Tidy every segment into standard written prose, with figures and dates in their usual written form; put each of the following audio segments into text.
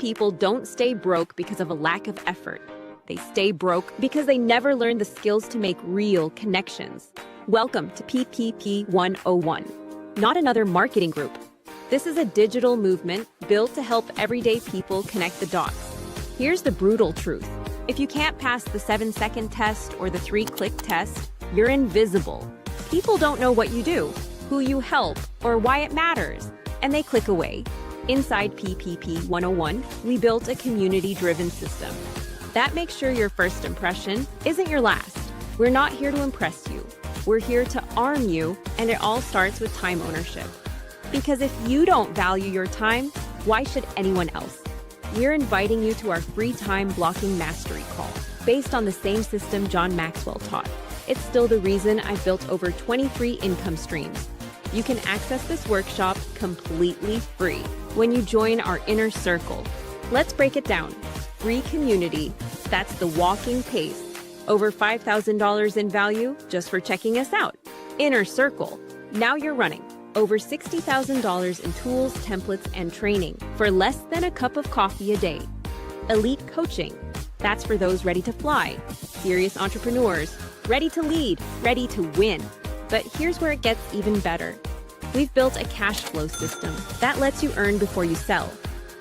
people don't stay broke because of a lack of effort. They stay broke because they never learn the skills to make real connections. Welcome to PPP 101, not another marketing group. This is a digital movement built to help everyday people connect the dots. Here's the brutal truth. If you can't pass the 7-second test or the 3-click test, you're invisible. People don't know what you do, who you help, or why it matters, and they click away. Inside PPP 101, we built a community-driven system. That makes sure your first impression isn't your last. We're not here to impress you. We're here to arm you, and it all starts with time ownership. Because if you don't value your time, why should anyone else? We're inviting you to our free time blocking mastery call, based on the same system John Maxwell taught. It's still the reason I've built over 23 income streams. You can access this workshop completely free when you join our inner circle. Let's break it down. Free community, that's the walking pace. Over $5,000 in value just for checking us out. Inner circle, now you're running. Over $60,000 in tools, templates, and training for less than a cup of coffee a day. Elite coaching, that's for those ready to fly. Serious entrepreneurs, ready to lead, ready to win. But here's where it gets even better. We've built a cash flow system that lets you earn before you sell.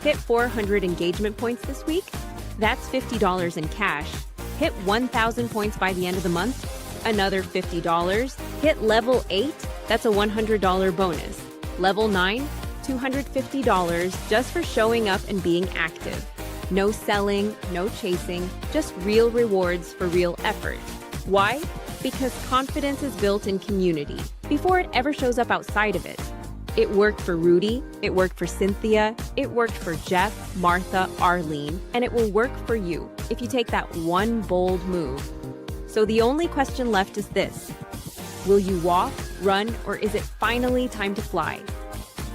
Hit 400 engagement points this week? That's $50 in cash. Hit 1,000 points by the end of the month? Another $50. Hit level 8? That's a $100 bonus. Level 9? $250 just for showing up and being active. No selling, no chasing, just real rewards for real effort. Why? Because confidence is built in community before it ever shows up outside of it. It worked for Rudy, it worked for Cynthia, it worked for Jeff, Martha, Arlene, and it will work for you if you take that one bold move. So the only question left is this. Will you walk, run, or is it finally time to fly?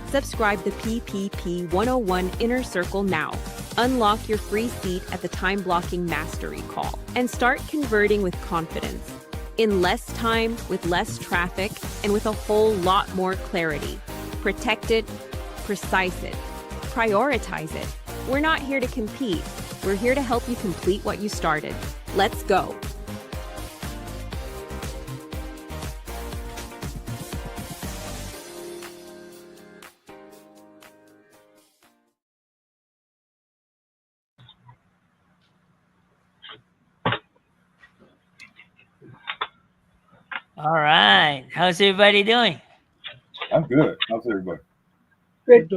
Subscribe to PPP 101 Inner Circle now. Unlock your free seat at the Time Blocking Mastery Call and start converting with confidence. In less time, with less traffic, and with a whole lot more clarity. Protect it, precise it, prioritize it. We're not here to compete. We're here to help you complete what you started. Let's go. All right. How's everybody doing? I'm good. How's everybody? Good.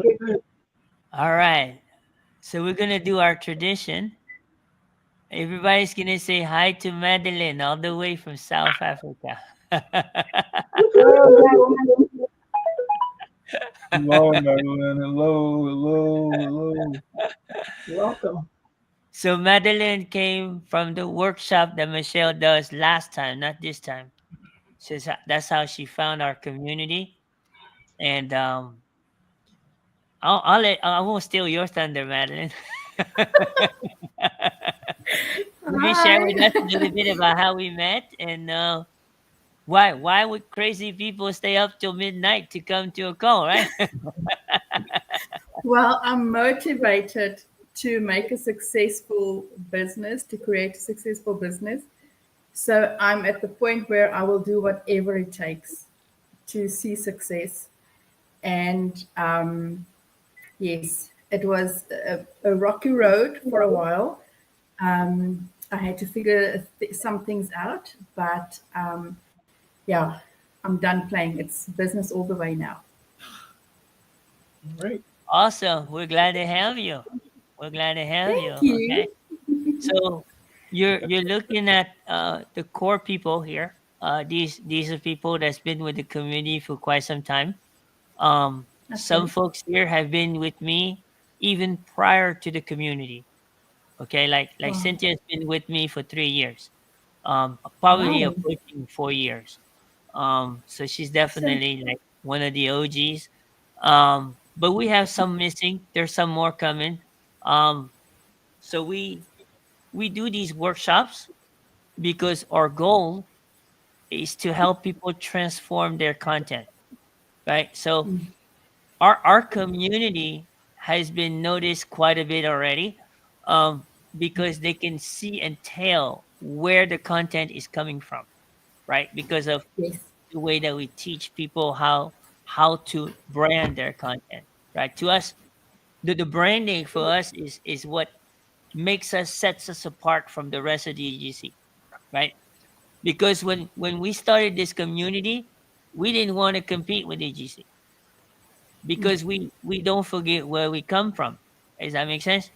All right. So we're going to do our tradition. Everybody's going to say hi to Madeline all the way from South Africa. Hello, Madeline. Hello. Welcome. So Madeline came from the workshop that Michelle does last time, not this time. So that's how she found our community. And I won't steal your thunder, Madeline. Maybe share with us a little bit about how we met and why would crazy people stay up till midnight to come to a call, right? Well, I'm motivated to make a successful business, to create a successful business. So I'm at the point where I will do whatever it takes to see success. And yes, it was a rocky road for a while. I had to figure some things out, but yeah, I'm done playing. It's business all the way now. Great. Awesome. We're glad to have you. Thank you. Okay. So you're looking at the core people here. These are people that's been with the community for quite some time. Some folks here have been with me even prior to the community. Okay, like Wow. Cynthia's been with me for 3 years. Probably Wow. approaching 4 years. So she's definitely like one of the OGs. But we have some missing. There's some more coming. So we do these workshops because our goal is to help people transform their content, right? So our community has been noticed quite a bit already, um, because they can see and tell where the content is coming from, right? Because of Yes. the way that we teach people how to brand their content, right? To us, the branding for us is what makes us sets us apart from the rest of the EGC, right? Because when we started this community, we didn't want to compete with EGC because we don't forget where we come from. Does that make sense?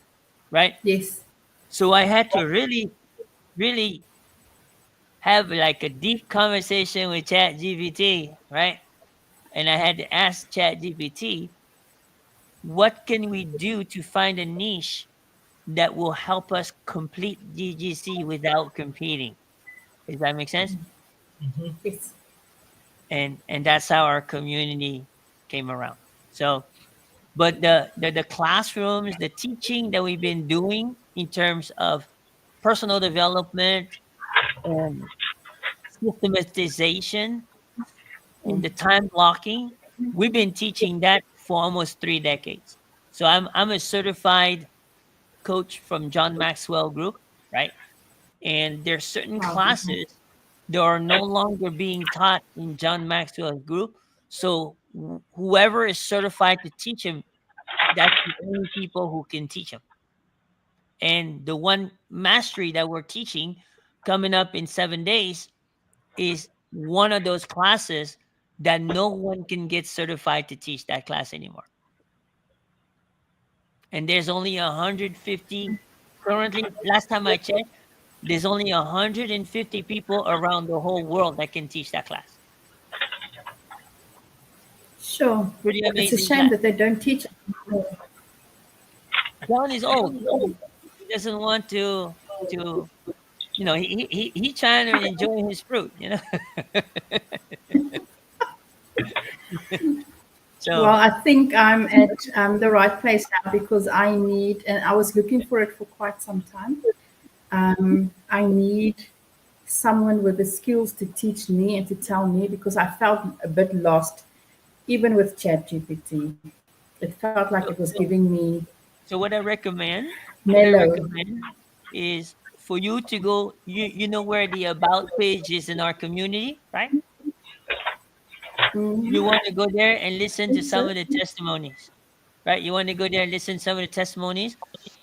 Right? Yes. So I had to really have like a deep conversation with Chat GPT, right? And I had to ask Chat GPT, what can we do to find a niche that will help us complete DGC without competing? Does that make sense? Yes. And that's how our community came around. So, but the classrooms, the teaching that we've been doing in terms of personal development and systematization and the time blocking, we've been teaching that for almost 3 decades. So I'm a certified coach from John Maxwell Group, right? And there's certain Wow. classes that are no longer being taught in John Maxwell Group. So whoever is certified to teach them, that's the only people who can teach them. And the one mastery that we're teaching coming up in 7 days is one of those classes that no one can get certified to teach that class anymore. And there's only 150 currently. Last time I checked, there's only 150 people around the whole world that can teach that class. Sure. Pretty It's a amazing shame class. that they don't teach it anymore. John is old. He doesn't want to he trying to enjoy his fruit, you know. Well, So I think I'm at the right place now because I need, and I was looking for it for quite some time. I need someone with the skills to teach me and to tell me because I felt a bit lost, even with ChatGPT. It felt like it was giving me so what I mellow. recommend is for you to go. You know where the about page is in our community, right? You Mhm. want to go there and listen to Think some so? of the testimonies, right? You want to go there and listen to some of the testimonies,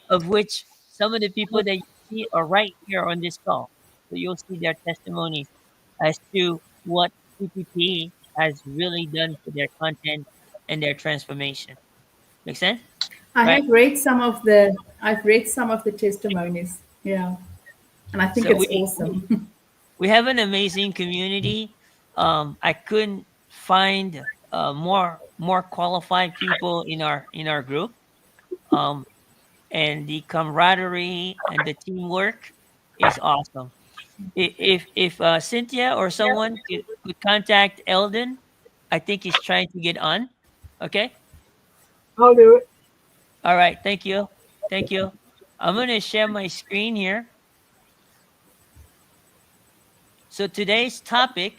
of which some of the people that you see are right here on this call. So you'll see their testimonies as to what PPP has really done for their content and their transformation. Make sense? I Right? have read some of the I've read some of the testimonies. Yeah. And I think So it's awesome. we have an amazing community. I couldn't find more qualified people in our group. Um, and the camaraderie and the teamwork is awesome. If Cynthia or someone could contact Eldon, I think he's trying to get on. Okay. I'll do it. All right. Thank you. Thank you. I'm gonna share my screen here. So today's topic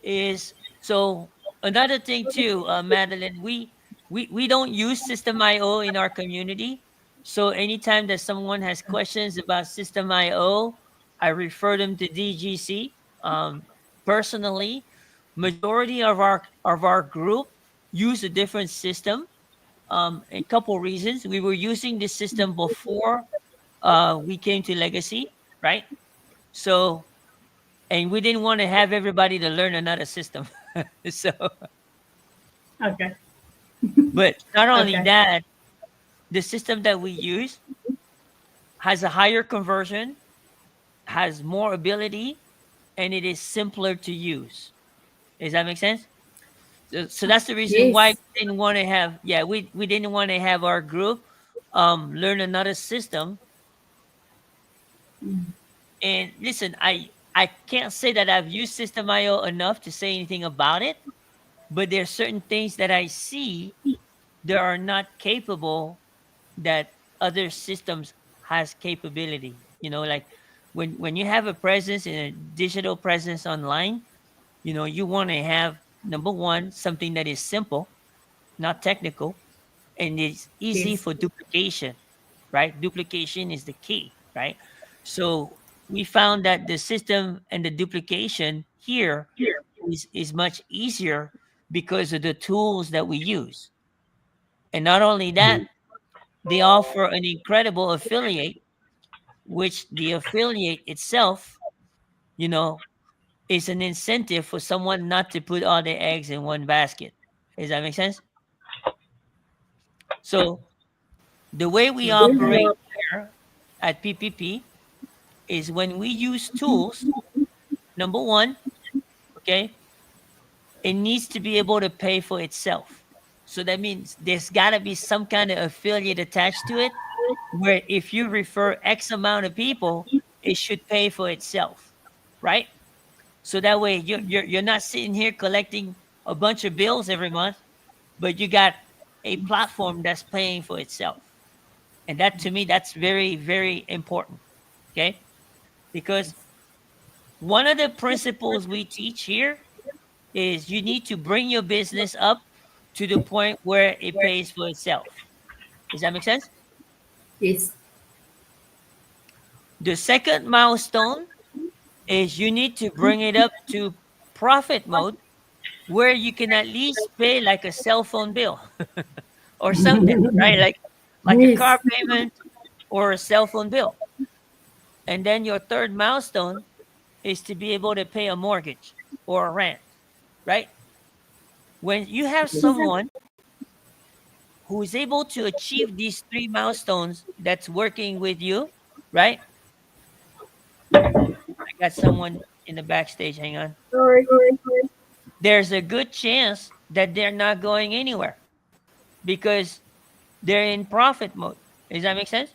is so another thing too, Madeline. We don't use System IO in our community. So anytime that someone has questions about System IO, I refer them to DGC. Personally, majority of our group use a different system. A couple reasons. We were using this system before we came to Legacy, right? So and we didn't want to have everybody to learn another system. So, Okay. but not only Okay. that, the system that we use has a higher conversion, has more ability, and it is simpler to use. Does that make sense? So that's the reason why Yes. we didn't want to have, yeah, we didn't want to have our group learn another system. And listen, I can't say that I've used System IO enough to say anything about it, but there's certain things that I see that are not capable that other systems has capability. You know, like when you have a presence in a digital presence online, you know, you want to have number one something that is simple, not technical, and it's easy Yes. for duplication, right? Duplication is the key, right? So we found that the system and the duplication here is much easier because of the tools that we use. And not only that, they offer an incredible affiliate, which the affiliate itself, you know, is an incentive for someone not to put all their eggs in one basket. Does that make sense? So the way we operate here at PPP is when we use tools, number one, okay, it needs to be able to pay for itself. So that means there's got to be some kind of affiliate attached to it where if you refer X amount of people, it should pay for itself, right? So that way you're not sitting here collecting a bunch of bills every month, but you got a platform that's paying for itself. And that to me, that's very, very important. Okay. Because one of the principles we teach here is you need to bring your business up to the point where it pays for itself. Does that make sense? Yes. The second milestone is you need to bring it up to profit mode where you can at least pay like a cell phone bill or something, right? Like a Yes. car payment or a cell phone bill. And then your third milestone is to be able to pay a mortgage or a rent, right? When you have someone who is able to achieve these three milestones that's working with you, right? I got someone in the backstage. Hang on. Sorry. There's a good chance that they're not going anywhere because they're in profit mode. Does that make sense?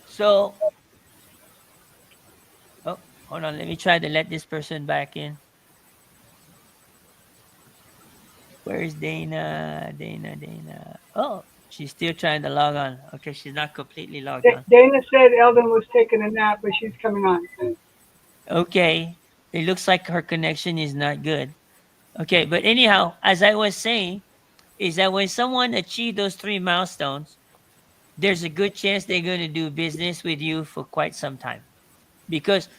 So, oh, hold on. Let me try to let this person back in. Where's Dana? Dana. Oh, she's still trying to log on. Okay, she's not completely logged on. Dana said Eldon was taking a nap, but she's coming on. Okay, it looks like her connection is not good. Okay, but anyhow, as I was saying, is that when someone achieves those three milestones, there's a good chance they're going to do business with you for quite some time. Because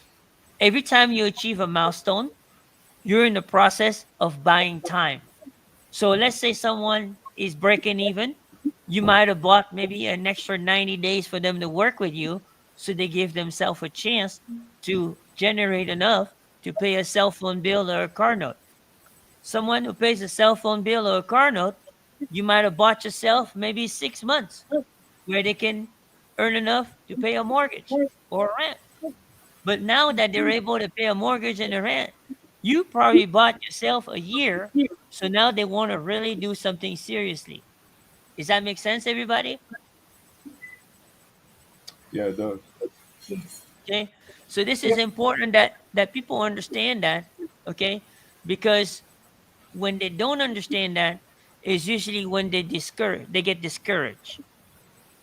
every time you achieve a milestone, you're in the process of buying time. So let's say someone is breaking even. You might have bought maybe an extra 90 days for them to work with you. So they give themselves a chance to generate enough to pay a cell phone bill or a car note. Someone who pays a cell phone bill or a car note, you might have bought yourself maybe 6 months where they can earn enough to pay a mortgage or a rent. But now that they're able to pay a mortgage and a rent, you probably bought yourself a year. So now they want to really do something seriously. Does that make sense, everybody? Yeah, it does. Okay. So this is important that people understand that, okay? Because when they don't understand that, is usually when they get discouraged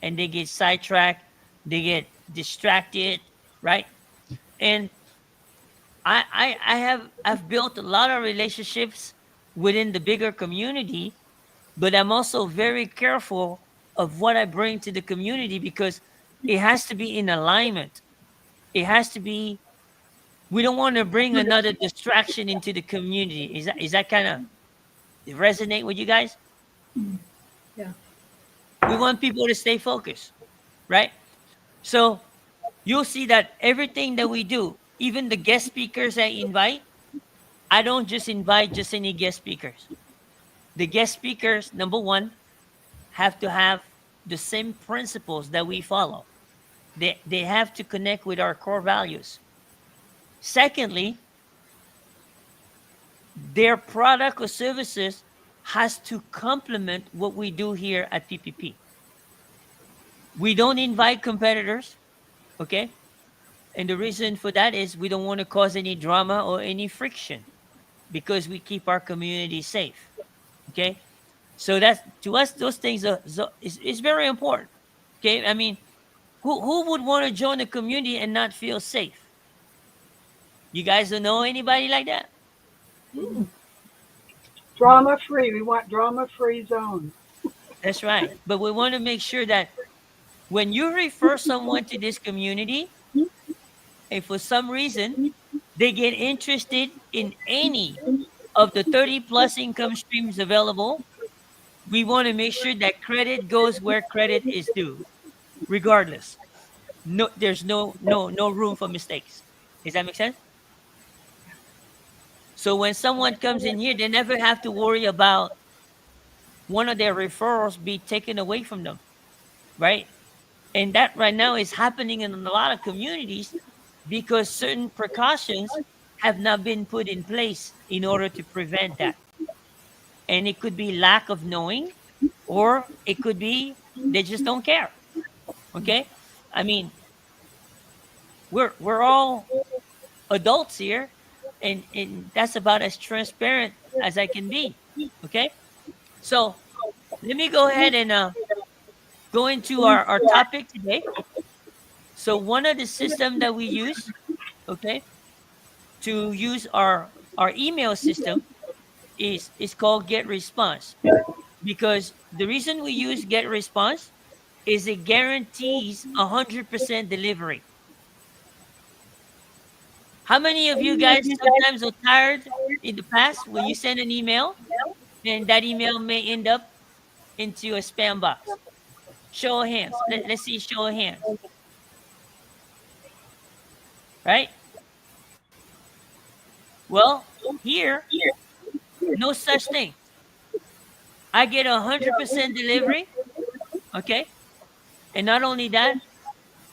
and they get sidetracked, they get distracted, right? And I've built a lot of relationships within the bigger community, but I'm also very careful of what I bring to the community because it has to be in alignment. It has to be. We don't want to bring another distraction into the community. Is that kind of resonate with you guys? Yeah. We want people to stay focused, right? So you'll see that everything that we do, even the guest speakers I invite, I don't just invite just any guest speakers. The guest speakers, number one, have to have the same principles that we follow. They have to connect with our core values. Secondly, their product or services has to complement what we do here at PPP. We don't invite competitors, okay? And the reason for that is we don't want to cause any drama or any friction because we keep our community safe, okay? So that's to us, those things is very important, okay? I mean, who would want to join a community and not feel safe? You guys don't know anybody like that? Drama free. We want drama free zone. That's right. But we want to make sure that when you refer someone to this community, if for some reason they get interested in any of the 30 plus income streams available, we want to make sure that credit goes where credit is due, regardless. No, there's no room for mistakes. Does that make sense? So when someone comes in here, they never have to worry about one of their referrals be taken away from them, right? And that right now is happening in a lot of communities because certain precautions have not been put in place in order to prevent that. And it could be lack of knowing, or it could be they just don't care. Okay? I mean, we're all adults here, and that's about as transparent as I can be. Okay? So let me go ahead and go into our topic today. So one of the system that we use, okay, to use our email system is called GetResponse, because the reason we use GetResponse is it guarantees 100% delivery. How many of you guys sometimes are tired in the past when you send an email and that email may end up into a spam box? Show of hands. Let's see, show of hands. Right? Well, here, no such thing. I get 100% delivery, okay? And not only that,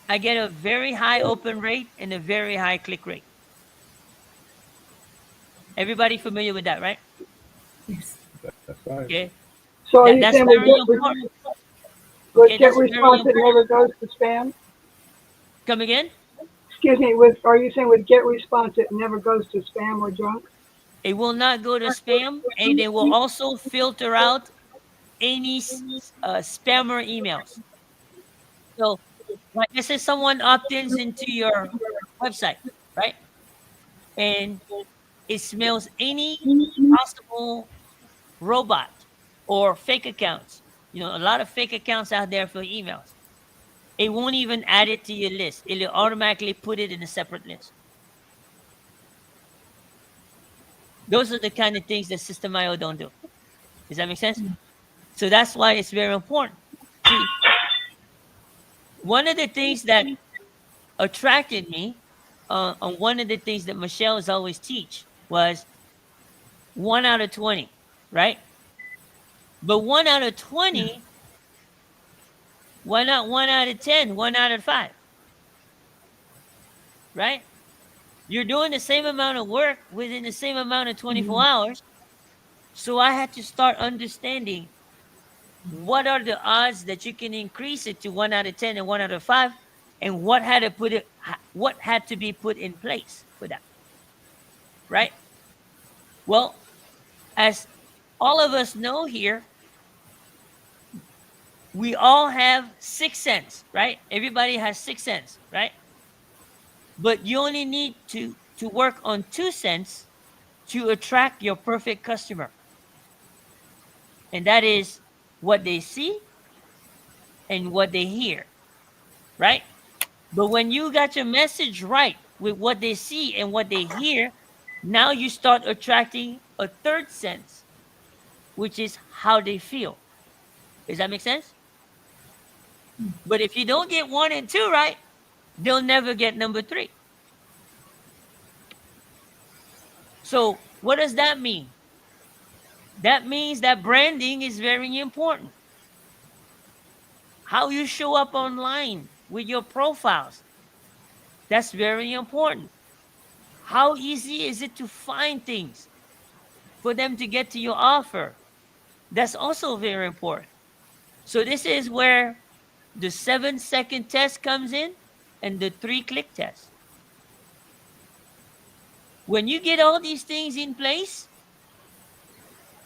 I get a very high open rate and a very high click rate. Everybody familiar with that, right? Yes. That's right. Okay. So are you That's saying very important. with Okay, get that's very response it important. never goes to spam? Come again? Excuse me, are you saying with get response it never goes to spam or junk? It will not go to spam, and it will also filter out any spammer emails. So, like I said, someone opt-ins into your website, right? And it smells any possible robot or fake accounts. You know, a lot of fake accounts out there for emails. It won't even add it to your list. It'll automatically put it in a separate list. Those are the kind of things that System IO don't do. Does that make sense? So that's why it's very important. See, one of the things that attracted me on one of the things that Michelle is always teach was 1 out of 20, right? But 1 out of 20, why not 1 out of 10, 1 out of 5? Right? You're doing the same amount of work within the same amount of 24 hours. So I had to start understanding what are the odds that you can increase it to 1 out of 10 and 1 out of 5, and what had to be put in place for that. Right? Well, as all of us know here, we all have 6 cents, right? Everybody has 6 cents, right? But you only need to work on 2 cents to attract your perfect customer. And that is what they see and what they hear, right? But when you got your message right with what they see and what they hear, now you start attracting a 3rd sense, which is how they feel. Does that make sense? But if you don't get 1 and 2 right, they'll never get number 3. So what does that mean? That means that branding is very important. How you show up online with your profiles, that's very important. How easy is it to find things for them to get to your offer? That's also very important. So this is where the 7-second test comes in and the 3-click test. When you get all these things in place,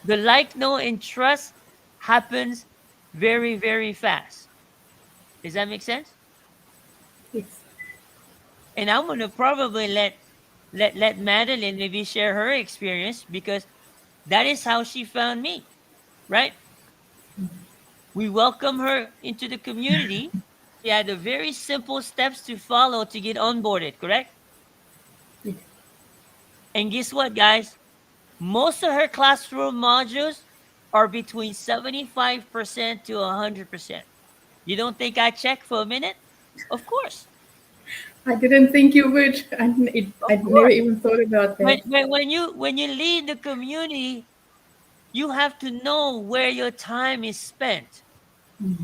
the like, know, and trust happens very, very fast. Does that make sense? Yes. And I'm gonna probably let Madeline maybe share her experience, because That is how she found me, right? We welcome her into the community. She had the very simple steps to follow to get onboarded, correct? Yes. And guess what, guys? Most of her classroom modules are between 75% to 100%. You don't think I check for a minute? Of course. I didn't think you would. Of I'd never course. even thought about that. When you lead the community, you have to know where your time is spent. Mm.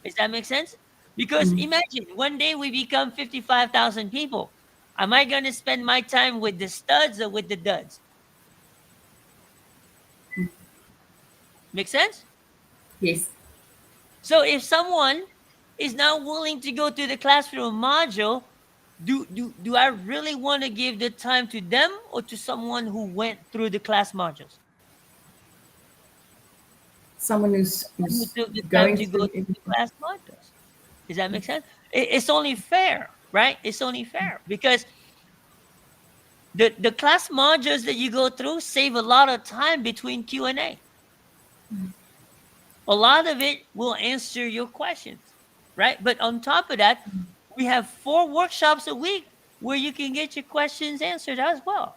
Does that make sense? Because Mm. imagine one day we become 55,000 people. Am I going to spend my time with the studs or with the duds? Make sense? Yes. So if someone is not willing to go to the classroom module, do I really want to give the time to them or to someone who went through the class modules? Someone Who who's took the time going to go through through the everything. class modules? Does that make sense? It's only fair, right? It's only fair because the class modules that you go through save a lot of time between Q&A. A lot of it will answer your questions, right? But on top of that, we have 4 workshops a week where you can get your questions answered as well.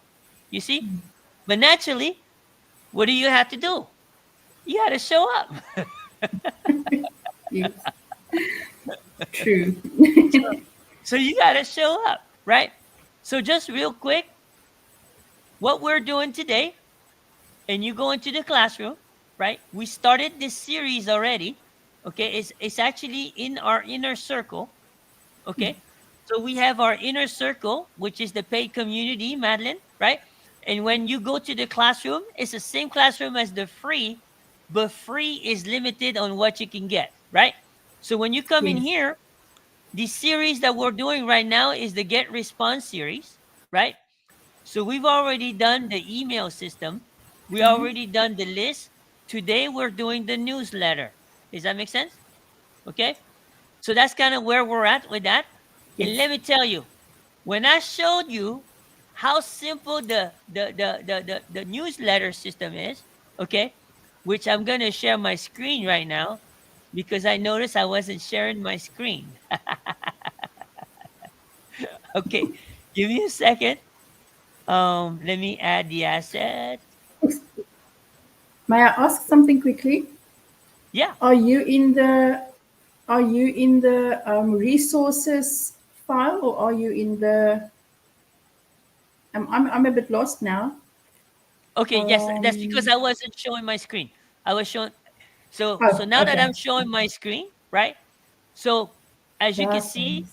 You see? But naturally, what do you have to do? You got to show up. Yes. True. So you got to show up, right? So just real quick, what we're doing today, and you go into the classroom, right? We started this series already. Okay, it's actually in our inner circle. Okay, so we have our inner circle, which is the paid community, Madeline, right? And when you go to the classroom, it's the same classroom as the free, but free is limited on what you can get, right? So when you come in Yes. here, the series that we're doing right now is the Get Response series, right? So we've already done the email system. We already done the list. Today we're doing the newsletter. Does that make sense? Okay. So that's kind of where we're at with that. And Yes. let me tell you, when I showed you how simple the newsletter system is, okay, which I'm gonna share my screen right now because I noticed I wasn't sharing my screen. Okay, give me a second. Let me add the asset. May I ask something quickly? Yeah. Are you in the resources file, or are you in the? I'm a bit lost now. Okay, yes, that's because Um. I wasn't showing my screen. I was showing so Oh. now that Okay. I'm showing my screen, right? So as you can That see, is.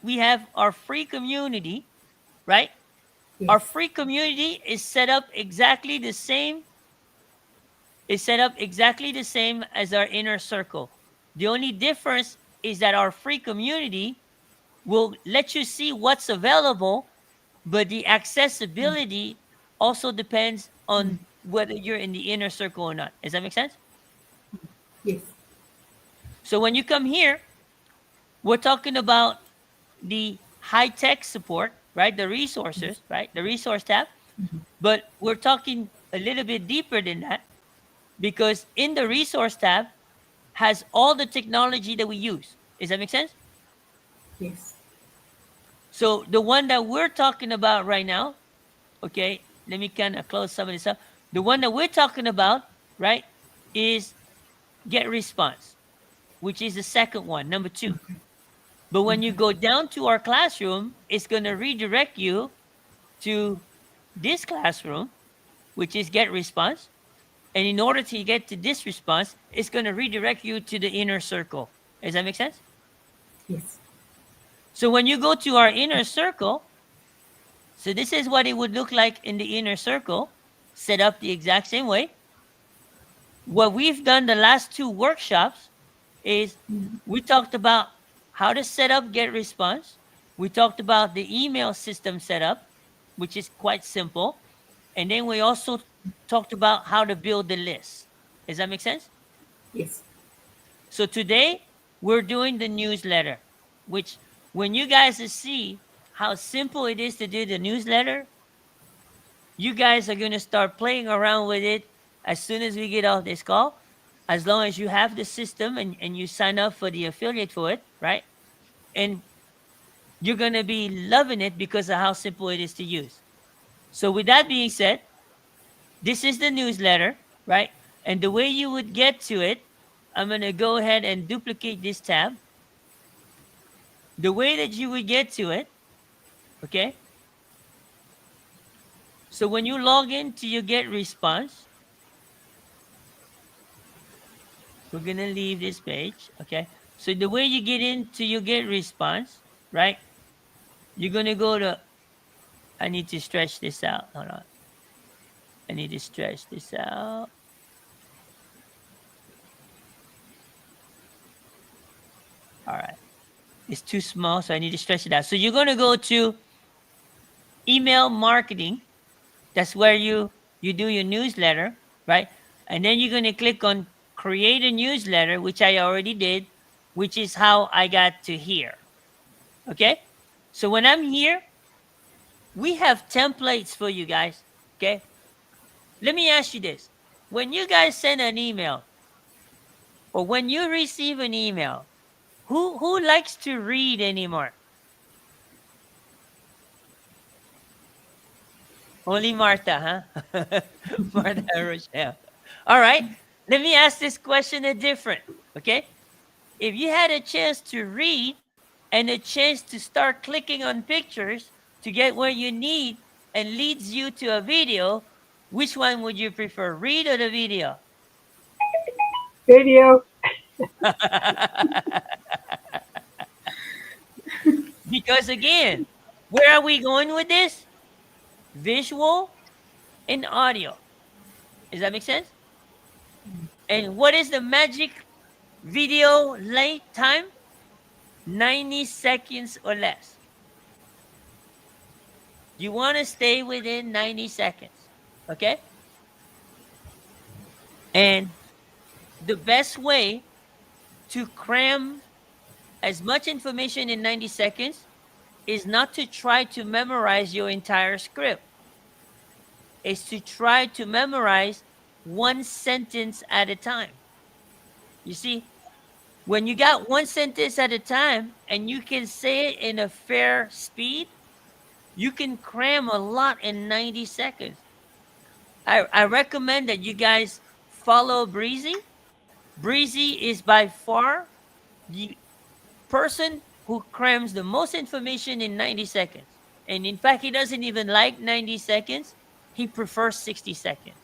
we have our free community, right? Our Yes. free community is set up exactly the same, as our inner circle. The only difference is that our free community will let you see what's available, but the accessibility also depends on whether you're in the inner circle or not. Does that make sense? Yes. So when you come here, we're talking about the high tech support, right? The resources, right? The resource tab. But we're talking a little bit deeper than that because in the resource tab has all the technology that we use. Does that make sense? Yes. So the one that we're talking about right now, okay, let me kind of close some of this up. The one that we're talking about, right, is Get Response, which is the second one, number 2. But when you go down to our classroom, it's going to redirect you to this classroom, which is Get Response. And in order to get to this response, it's going to redirect you to the inner circle. Does that make sense? Yes. So when you go to our inner circle, so this is what it would look like in the inner circle, set up the exact same way. What we've done the last 2 workshops is we talked about how to set up Get Response. We talked about the email system setup, which is quite simple. And then we also talked about how to build the list. Does that make sense? Yes. So today we're doing the newsletter, which when you guys see how simple it is to do the newsletter, You guys are going to start playing around with it as soon as we get off this call. As long as you have the system and you sign up for the affiliate for it, right? And you're going to be loving it because of how simple it is to use. So, with that being said, this is the newsletter, right? And the way you would get to it, I'm going to go ahead and duplicate this tab. The way that you would get to it, okay? So when you log into your GetResponse, we're going to leave this page, okay? So the way you get into your GetResponse, right? You're going to go to, I need to stretch this out. Hold on. I need to stretch this out. All right. It's too small, so I need to stretch it out. So you're going to go to email marketing. That's where you do your newsletter, right? And then you're going to click on create a newsletter, which I already did, which is how I got to here. Okay? So when I'm here, we have templates for you guys. Okay? Let me ask you this. When you guys send an email or when you receive an email, who likes to read anymore? Only Martha, huh? Martha and Rochelle. All right. Let me ask this question a different. Okay. If you had a chance to read and a chance to start clicking on pictures to get where you need and leads you to a video, which one would you prefer, read or the video? Video. Because again, where are we going with this? Visual and audio. Does that make sense? And what is the magic video length time? 90 seconds or less. You want to stay within 90 seconds. Okay? And the best way to cram as much information in 90 seconds is not to try to memorize your entire script. It's to try to memorize one sentence at a time. You see, when you got one sentence at a time and you can say it in a fair speed, you can cram a lot in 90 seconds. I recommend that you guys follow Breezy. Breezy is by far the person who crams the most information in 90 seconds. And in fact, he doesn't even like 90 seconds. He prefers 60 seconds.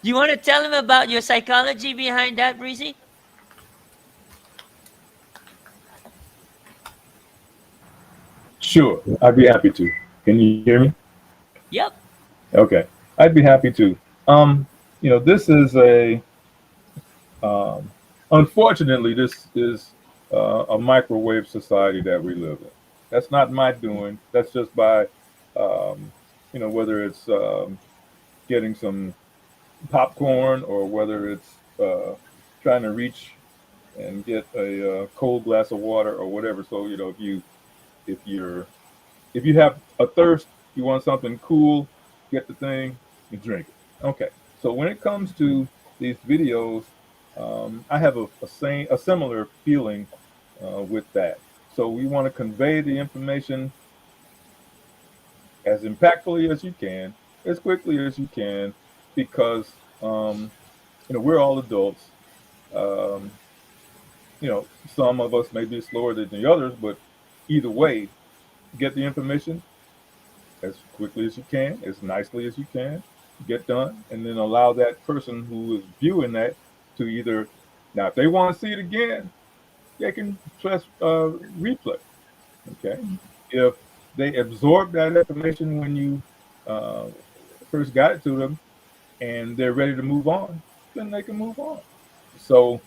You want to tell him about your psychology behind that, Breezy? Sure, I'd be happy to. Can you hear me? Yep. Okay, I'd be happy to. This is um, unfortunately, this is a microwave society that we live in. That's not my doing. That's just by, whether it's getting some popcorn or whether it's trying to reach and get a cold glass of water or whatever. So if you're if you have a thirst, you want something cool, get the thing, you drink it. Okay. So when it comes to these videos, I have a similar feeling with that. So we want to convey the information as impactfully as you can, as quickly as you can, because we're all adults. Um, some of us may be slower than the others, but either way, get the information as quickly as you can, as nicely as you can, get done, and then allow that person who is viewing that to either, now if they want to see it again, they can press replay. Okay, if they absorb that information when you uh, first got it to them, and they're ready to move on, then they can move on. So,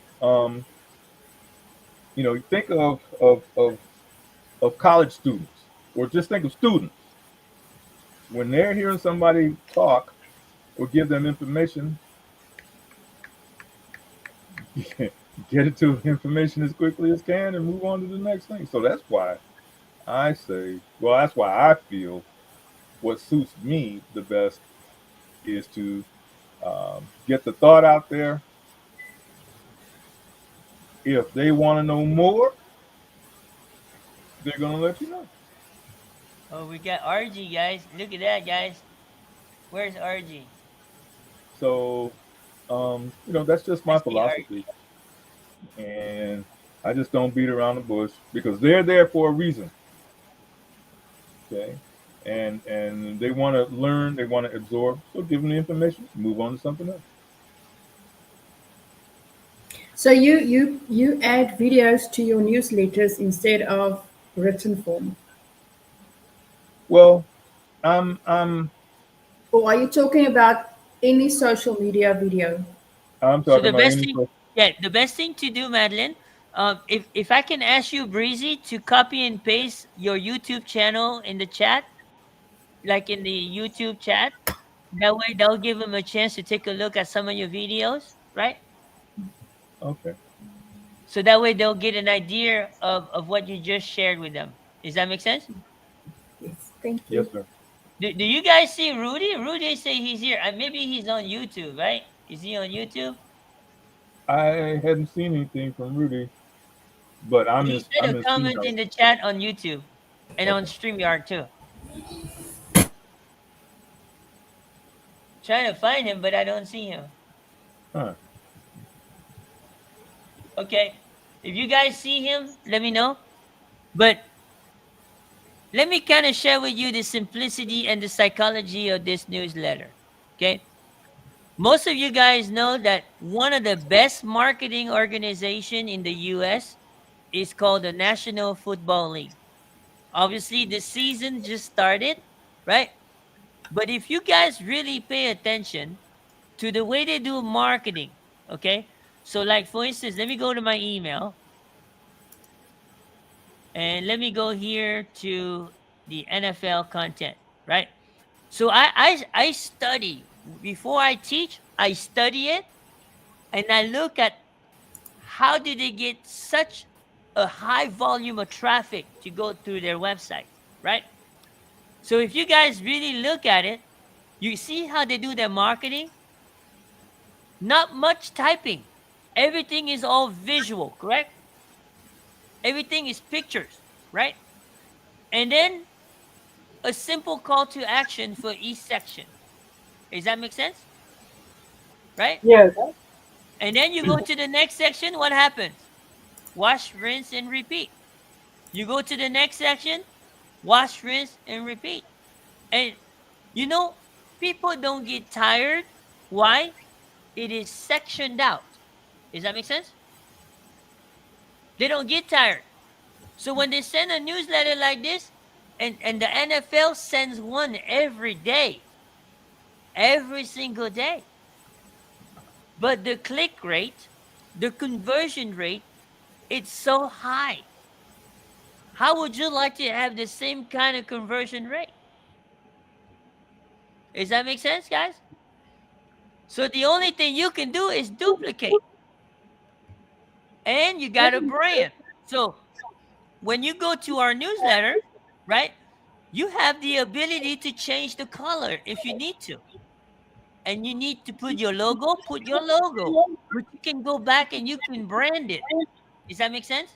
think of college students, or just think of students when they're hearing somebody talk or give them information. Get it to information as quickly as can and move on to the next thing. So that's why I say, well, that's why I feel what suits me the best is to get the thought out there. If they want to know more, they're going to let you know. Oh, we got RG, guys. Look at that, guys. Where's RG? So, that's just I my see philosophy. RG. And I just don't beat around the bush because they're there for a reason. Okay. And they want to learn, they want to absorb. So give them the information, move on to something else. So you add videos to your newsletters instead of written form, Well, I'm or are you talking about any social media video? I'm So talking the about best any thing, yeah, the best thing to do, Madeline, if I can ask you, Breezy, to copy and paste your YouTube channel in the chat, like in the YouTube chat, that way that'll give them a chance to take a look at some of your videos, right? okay. So that way they'll get an idea of what you just shared with them. Does that make sense? Yes, thank Yes, you. sir. Do you guys see Rudy? Rudy say he's here. Maybe he's on YouTube, right? Is he on YouTube? I hadn't seen anything from Rudy, but He said I'm a his comment keynote. in the chat on YouTube and on Okay. StreamYard too. Trying to find him, but I don't see him. Huh. Okay. If you guys see him, let me know. But let me kind of share with you the simplicity and the psychology of this newsletter. Okay. Most of you guys know that one of the best marketing organization in the US is called the National Football League. Obviously, the season just started, right? But if you guys really pay attention to the way they do marketing, okay? So, like for instance, let me go to my email and let me go here to the NFL content, right? So I study before I teach. I study it and I look at how do they get such a high volume of traffic to go through their website, right? So if you guys really look at it, you see how they do their marketing? Not much typing. Everything is all visual, correct? Everything is pictures, right? And then a simple call to action for each section. Does that make sense? Right? Yes. And then you go to the next section, what happens? Wash, rinse, and repeat. You go to the next section, wash, rinse, and repeat. And you know, people don't get tired. Why? It is sectioned out. Does that make sense? They don't get tired. So when they send a newsletter like this, and the NFL sends one every day, every single day. But the click rate, the conversion rate, it's so high. How would you like to have the same kind of conversion rate? Does that make sense, guys? So the only thing you can do is duplicate. And you got a brand. So when you go to our newsletter, right, you have the ability to change the color if you need to. And you need to put your logo. But you can go back and you can brand it. Does that make sense?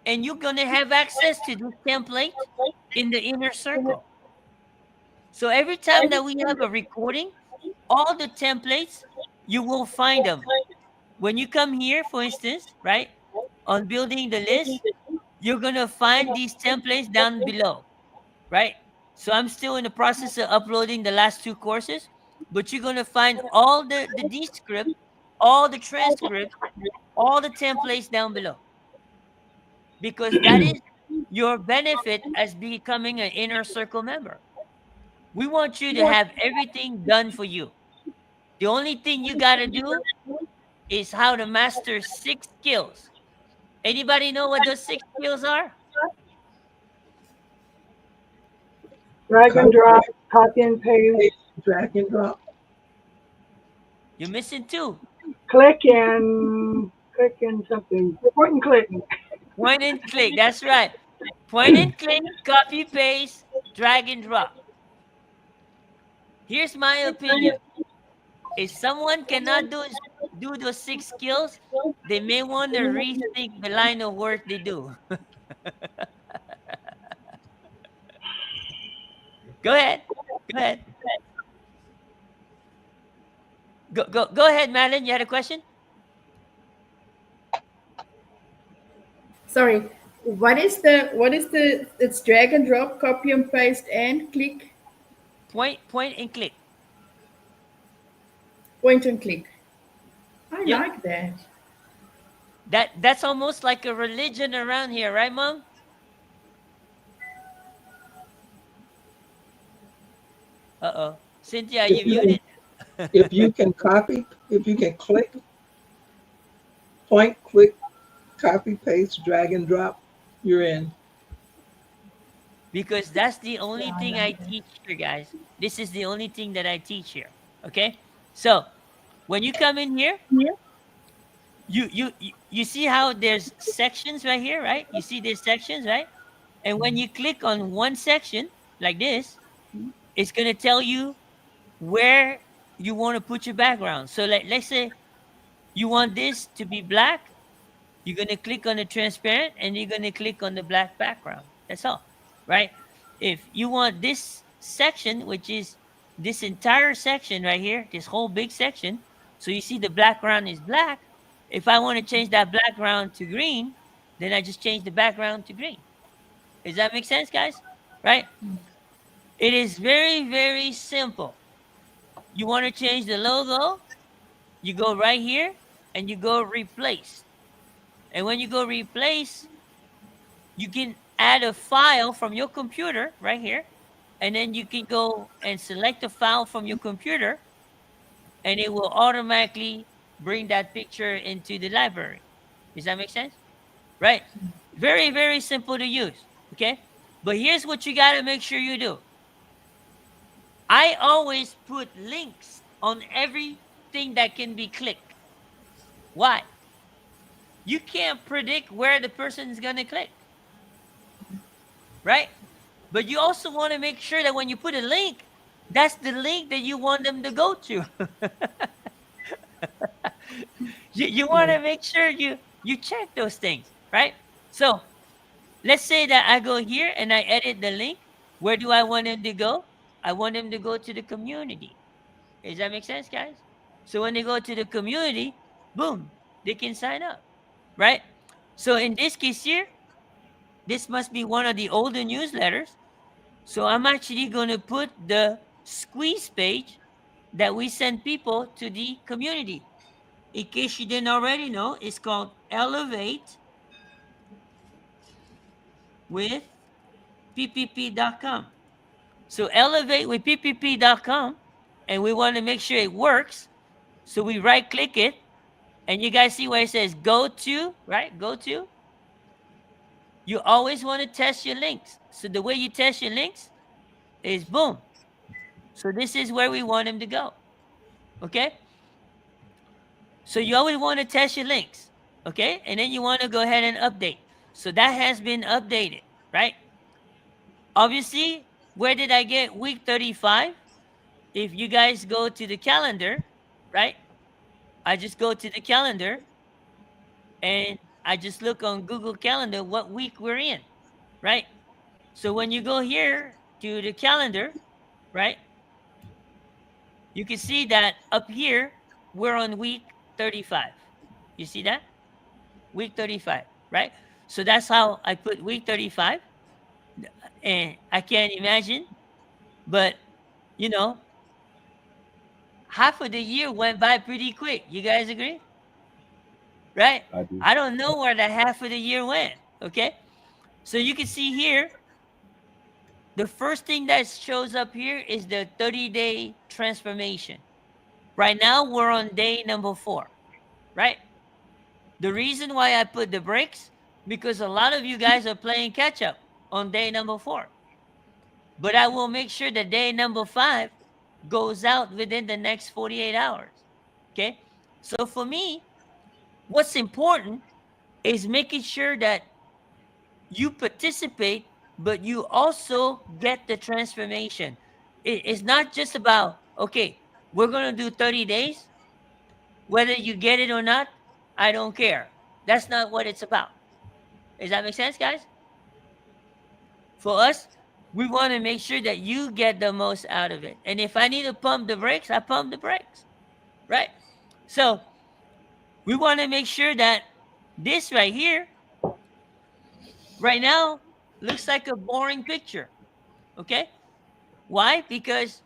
And you're going to have access to this template in the inner circle. So every time that we have a recording, all the templates, you will find them. When you come here, for instance, right, on building the list, you're going to find these templates down below, right? So I'm still in the process of uploading the last two courses, but you're going to find all the descript, all the transcript, all the templates down below, because that is your benefit as becoming an inner circle member. We want you to have everything done for you. The only thing you got to do is how to master 6 skills. Anybody know what those 6 skills are? Drag and Copy, drop, copy and paste, paste, drag and drop. You're missing two. click and something. Point and click. Point and click. That's right. Point and click, copy, paste, drag and drop. Here's my opinion. If someone cannot do those 6 skills, they may want to rethink the line of work they do. Go ahead. Go ahead. Go ahead, Madeline. You had a question? Sorry. What is the it's drag and drop, copy and paste and click, Point and click. point and click. I Yep. like that. That's almost like a religion around here, right, Mom? Uh-oh. Cynthia, you If you muted. can, if you can copy, if you can click, point, click, copy, paste, drag and drop, you're in. Because that's the only Yeah, I thing I like that. teach here, guys. This is the only thing that I teach here. Okay? So when you come in here, you see how there's sections right here, right? You see there's sections, right? And when you click on one section like this, it's gonna tell you where you want to put your background. So let's say you want this to be black, you're gonna click on the transparent and you're gonna click on the black background. That's all, right? If you want this section, which is this entire section right here, this whole big section, so you see the background is black. If I want to change that background to green, then I just change the background to green. Does that make sense, guys? Right? It is very, very simple. You want to change the logo, you go right here and you go replace. And when you go replace, you can add a file from your computer right here. And then you can go and select a file from your computer and it will automatically bring that picture into the library. Does that make sense? Right? Very, very simple to use. Okay? But here's what you got to make sure you do. I always put links on everything that can be clicked. Why? You can't predict where the person is going to click. Right? But you also want to make sure that when you put a link, that's the link that you want them to go to. You want to make sure you check those things, right? So let's say that I go here and I edit the link. Where do I want them to go? I want them to go to the community. Does that make sense, guys? So when they go to the community, boom, they can sign up, right? So in this case here, this must be one of the older newsletters. So I'm actually going to put the squeeze page that we send people to the community. In case you didn't already know, it's called Elevate with ppp.com. So elevate with ppp.com, and we want to make sure it works. So we right click it, and you guys see where it says go to, right? Go to. You always want to test your links. So the way you test your links is boom. So this is where we want them to go. Okay? So you always want to test your links. Okay? And then you want to go ahead and update. So that has been updated, right? Obviously, where did I get week 35? If you guys go to the calendar, right? I just go to the calendar and I just look on Google Calendar what week we're in, right? So when you go here to the calendar, right? You can see that up here, we're on week 35. You see that? Week 35, right? So that's how I put week 35. And I can't imagine, but you know, half of the year went by pretty quick. You guys agree? Right? I do. I don't know where the half of the year went. Okay. So you can see here, the first thing that shows up here is the 30-day transformation. Right now, we're on day number 4, right? The reason why I put the breaks, because a lot of you guys are playing catch up on day number 4. But I will make sure that day number 5 goes out within the next 48 hours. Okay. So for me, what's important is making sure that you participate, but you also get the transformation. It's not just about, okay, we're going to do 30 days. Whether you get it or not, I don't care. That's not what it's about. Does that make sense, guys? For us, we want to make sure that you get the most out of it. And if I need to pump the brakes, I pump the brakes, right? So we want to make sure that this right here, right now, looks like a boring picture. Okay? Why? Because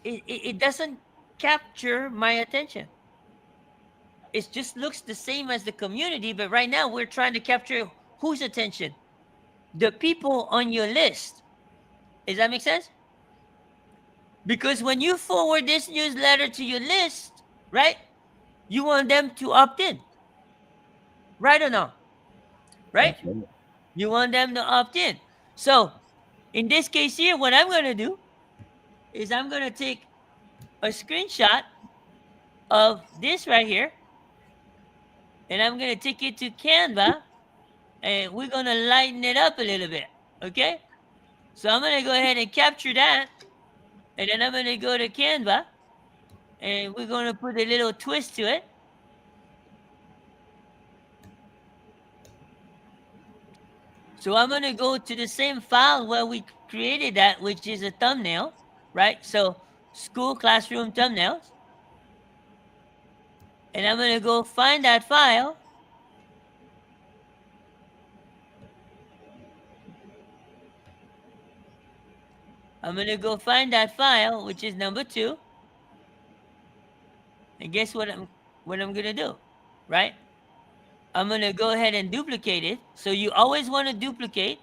it doesn't capture my attention. It just looks the same as the community, but right now we're trying to capture whose attention? The people on your list. Does that make sense? Because when you forward this newsletter to your list, right, you want them to opt in. Right or no? Right? That's right. You want them to opt in. So in this case here, what I'm going to do is I'm going to take a screenshot of this right here, and I'm going to take it to Canva, and we're going to lighten it up a little bit. Okay? So I'm going to go ahead and capture that, and then I'm going to go to Canva, and we're going to put a little twist to it. So I'm going to go to the same file where we created that, which is a thumbnail, right? So school classroom thumbnails. And I'm going to go find that file. I'm going to go find that file, which is number 2. And guess what I'm going to do, right? I'm going to go ahead and duplicate it. So you always want to duplicate.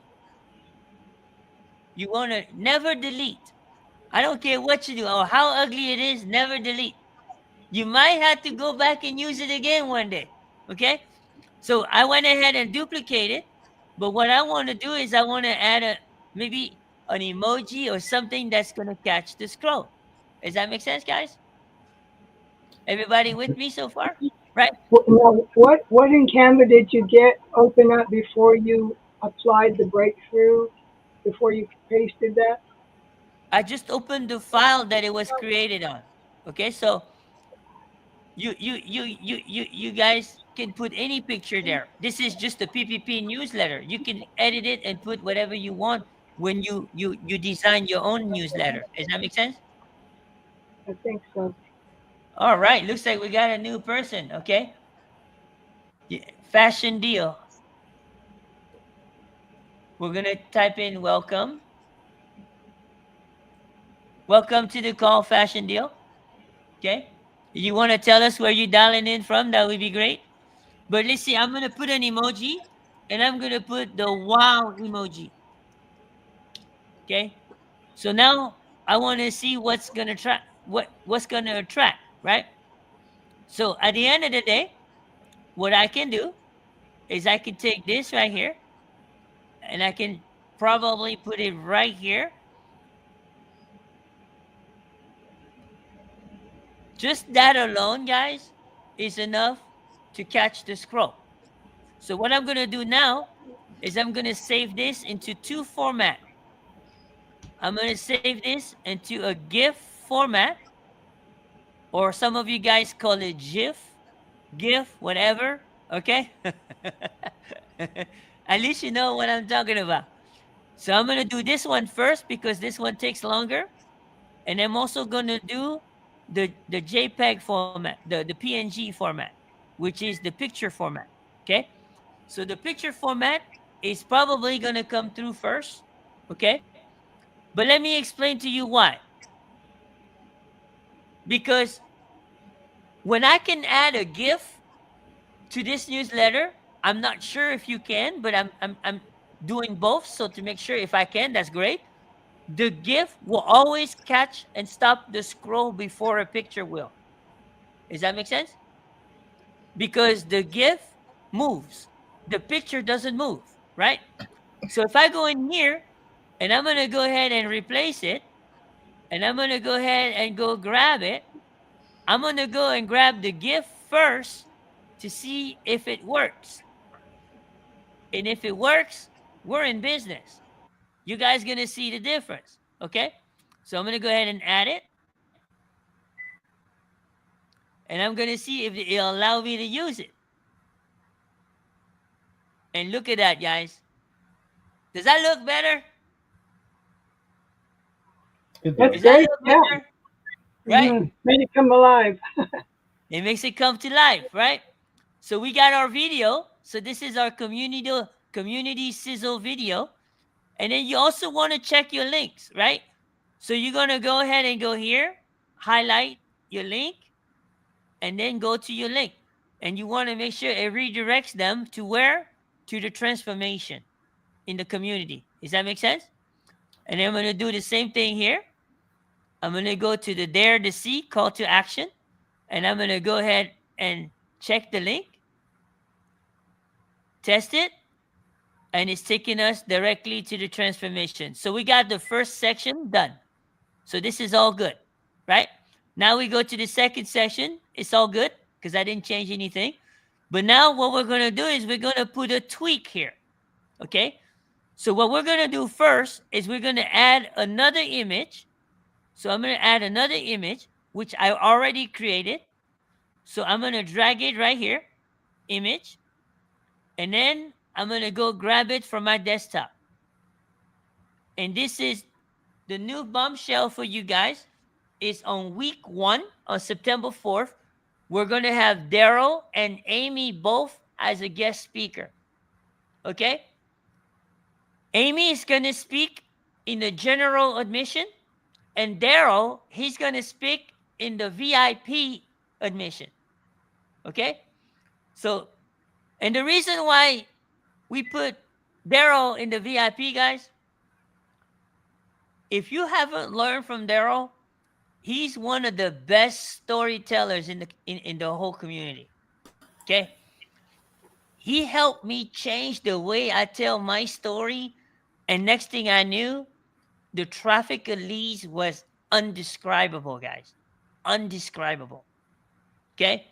You want to never delete. I don't care what you do or how ugly it is, never delete. You might have to go back and use it again one day, okay? So I went ahead and duplicated, but what I want to do is I want to add maybe an emoji or something that's going to catch the scroll. Does that make sense, guys? Everybody with me so far? Right? Now, what in Canva did you get open up before you applied the breakthrough, before you pasted that? I just opened the file that it was created on. Okay, so you guys can put any picture there. This is just a PPP newsletter. You can edit it and put whatever you want when you design your own newsletter. Does that make sense? I think so. All right, looks like we got a new person. Okay, fashion deal. We're gonna type in welcome. Welcome to the call, fashion deal. Okay, you want to tell us where you're dialing in from? That would be great. But let's see, I'm gonna put an emoji, and I'm gonna put the wow emoji. Okay, so now I want to see what's gonna what's gonna attract, right? So at the end of the day, what I can do is I can take this right here, and I can probably put it right here. Just that alone, guys, is enough to catch the scroll. So what I'm gonna do now is I'm gonna save this into 2 format. I'm gonna save this into a GIF format, or some of you guys call it GIF, whatever, okay? At least you know what I'm talking about. So I'm gonna do this one first because this one takes longer. And I'm also gonna do the JPEG format, the PNG format, which is the picture format, okay? So the picture format is probably gonna come through first, okay? But let me explain to you why. Because when I can add a GIF to this newsletter, I'm not sure if you can, but I'm doing both. So to make sure if I can, that's great. The GIF will always catch and stop the scroll before a picture will. Does that make sense? Because the GIF moves, the picture doesn't move, right? So if I go in here and I'm gonna go ahead and replace it, and I'm gonna go ahead and go grab it, I'm gonna go and grab the GIF first to see if it works. And if it works, we're in business. You guys going to see the difference. Okay. So I'm going to go ahead and add it. And I'm going to see if it'll allow me to use it. And look at that, guys. Does that look better? It That's Does does. that great. look Yeah. better? Right? Made it come alive. It makes it come to life, right? So we got our video. So this is our community sizzle video. And then you also want to check your links, right? So you're going to go ahead and go here, highlight your link, and then go to your link. And you want to make sure it redirects them to where? To the transformation in the community. Does that make sense? And then I'm going to do the same thing here. I'm going to go to the Dare to See call to action. And I'm going to go ahead and check the link, test it, and it's taking us directly to the transformation. So we got the first section done. So this is all good, right? Now we go to the second section. It's all good because I didn't change anything. But now what we're going to do is we're going to put a tweak here, okay? So what we're going to do first is we're going to add another image. So I'm going to add another image, which I already created. So I'm going to drag it right here, image. And then I'm going to go grab it from my desktop. And this is the new bombshell for you guys. Is on week 1 on September 4th. We're going to have Daryl and Amy both as a guest speaker. Okay? Amy is going to speak in the general admission. And Daryl, he's going to speak in the VIP admission. Okay? So, and the reason why we put Daryl in the VIP, guys, if you haven't learned from Daryl, he's one of the best storytellers in the whole community. Okay? He helped me change the way I tell my story. And next thing I knew, the traffic of leads was undescribable, guys. Undescribable. Okay?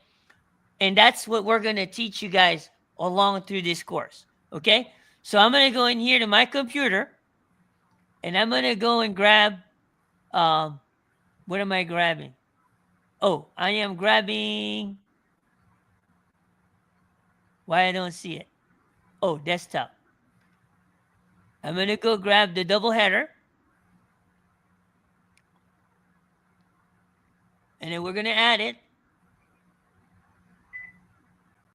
And that's what we're going to teach you guys along through this course. Okay? So I'm going to go in here to my computer. And I'm going to go and grab, what am I grabbing? Oh, I am grabbing, why I don't see it? Oh, desktop. I'm going to go grab the double header. And then we're going to add it.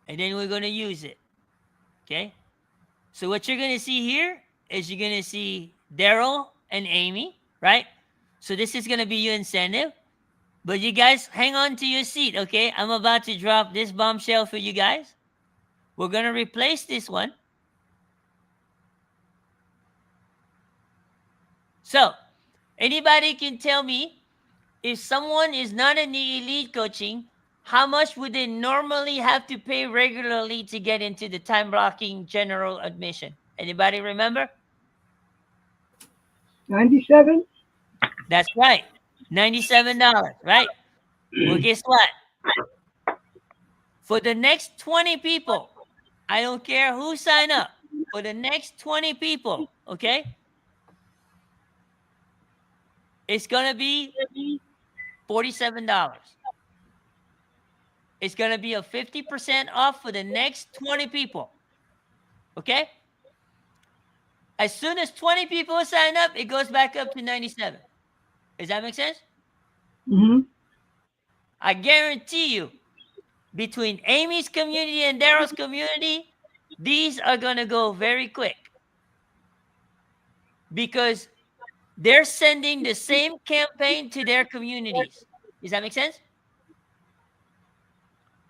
And then we're going to use it. Okay? So what you're going to see here is you're going to see Daryl and Amy, right? So this is going to be your incentive. But you guys, hang on to your seat, okay? I'm about to drop this bombshell for you guys. We're going to replace this one. So, anybody can tell me, if someone is not in the elite coaching, how much would they normally have to pay regularly to get into the time blocking general admission? Anybody remember? 97? That's right. $97, right? Well, guess what? For the next 20 people, I don't care who sign up, for the next 20 people, okay? It's going to be $47. It's going to be a 50% off for the next 20 people. Okay? As soon as 20 people sign up, it goes back up to 97. Does that make sense? Mm-hmm. I guarantee you, between Amy's community and Daryl's community, these are going to go very quick. Because they're sending the same campaign to their communities. Does that make sense?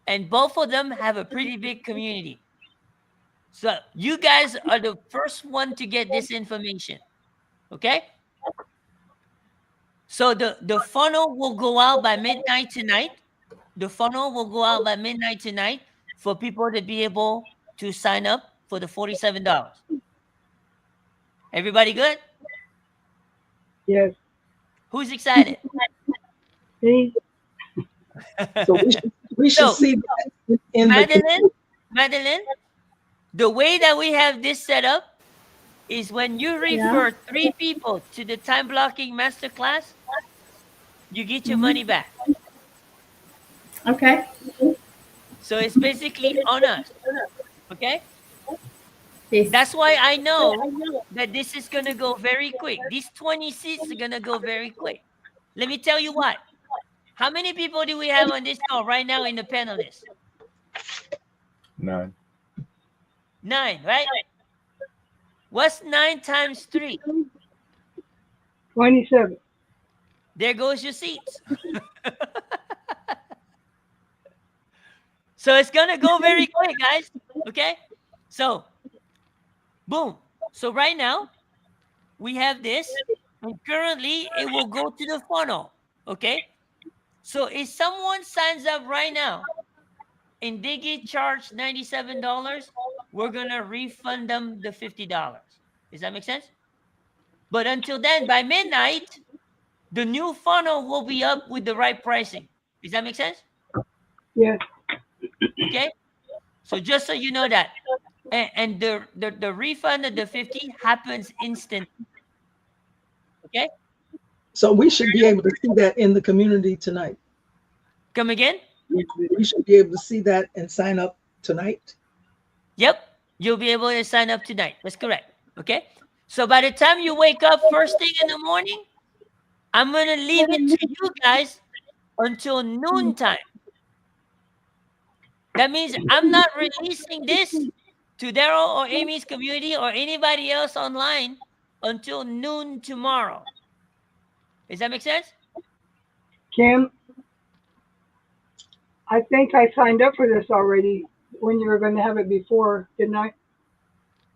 And both of them have a pretty big community. So you guys are the first one to get this information. Okay? So the funnel will go out by midnight tonight. The funnel will go out by midnight tonight for people to be able to sign up for the $47. Everybody good? Yes. Who's excited? See? So we should So, see that in Madeline, The way that we have this set up is when you Yeah. refer 3 people to the time blocking masterclass, you get your Mhm. money back. Okay. So it's basically on us. Okay? Yes. That's why I know that this is going to go very quick. These 20 seats are going to go very quick. Let me tell you what. How many people do we have on this call right now in the panelists? 9. 9, right? What's 9 times 3? 27. There goes your seats. So it's going to go very quick, guys. Okay? So, boom. So right now, we have this. And currently, it will go to the funnel. Okay? So if someone signs up right now and they get charged $97, we're going to refund them the $50. Does that make sense? But until then, by midnight, the new funnel will be up with the right pricing. Does that make sense? Yes. Okay. So just so you know that. And the refund of the 50 happens instant. Okay. So we should be able to see that in the community tonight. Come again? We should be able to see that and sign up tonight. Yep. You'll be able to sign up tonight. That's correct. Okay. So by the time you wake up first thing in the morning, I'm going to leave it to you guys until noontime. That means I'm not releasing this to Daryl or Amy's community or anybody else online until noon tomorrow. Does that make sense? Kim, I think I signed up for this already when you were going to have it before, didn't I?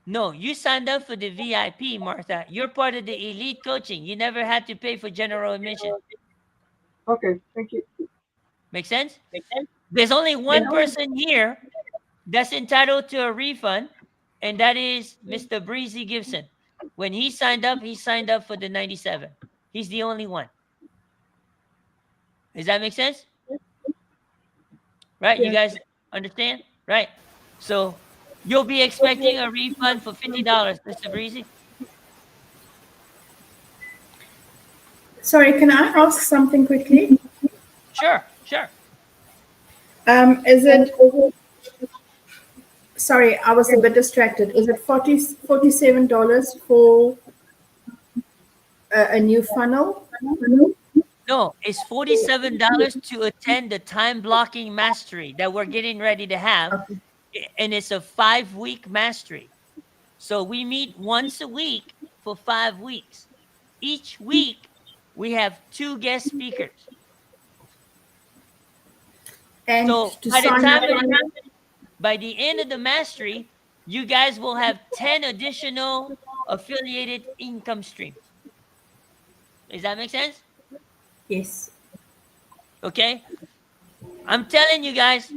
No, you signed up for the VIP, Martha. You're part of the elite coaching. You never had to pay for general admission. Okay, thank you. Make sense? There's only one person here that's entitled to a refund, and that is Mr. Breezy Gibson. When he signed up for the 97. He's the only one. Does that make sense? Right? You Yes. guys understand? Right. So you'll be expecting a refund for $50, Mr. Breezy. Sorry, can I ask something quickly? Sure, sure. Is it, sorry, I was a bit distracted. Is it $47 for a new funnel? No, it's $47 to attend the time blocking mastery that we're getting ready to have. Okay. And it's a 5-week mastery. So we meet once a week for 5 weeks. Each week, we have 2 guest speakers. And So to by the sign time up, by the end of the mastery, you guys will have 10 additional affiliated income streams. Does that make sense? yes. Okay. I'm telling you guys,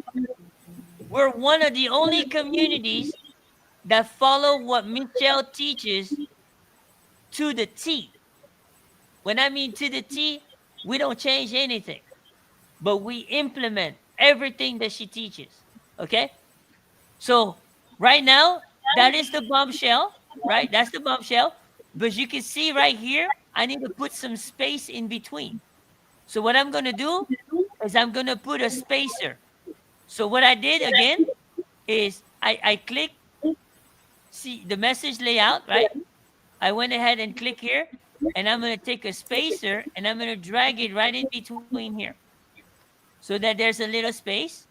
we're one of the only communities that follow what Michelle teaches to the T. When I mean to the T, we don't change anything, but we implement everything that she teaches. Okay. So right now, that is the bombshell, right? That's the bombshell. But you can see right here, I need to put some space in between. So what I'm going to do is I'm going to put a spacer. So what I did again is I click, see the message layout, right? I went ahead and click here, and I'm going to take a spacer and I'm going to drag it right in between here so that there's a little space.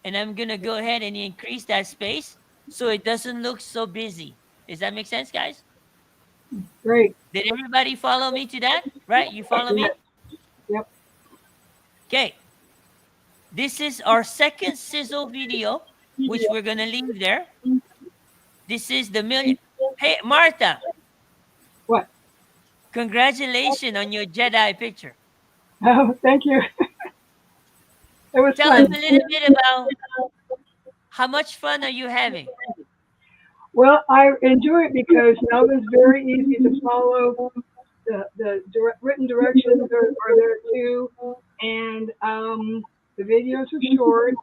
And I'm going to go ahead and increase that space so it doesn't look so busy. Does that make sense, guys? Great. Did everybody follow me to that? Right? You follow me? Yep. Okay. This is our second sizzle video, which we're going to leave there. This is the million. Hey, Martha, What? congratulations on your Jedi picture. Oh, thank you. It was Tell them fun. a little bit about how much fun are you having? Well, I enjoy it because now it's very easy to follow. Written directions are there too, and the videos are short,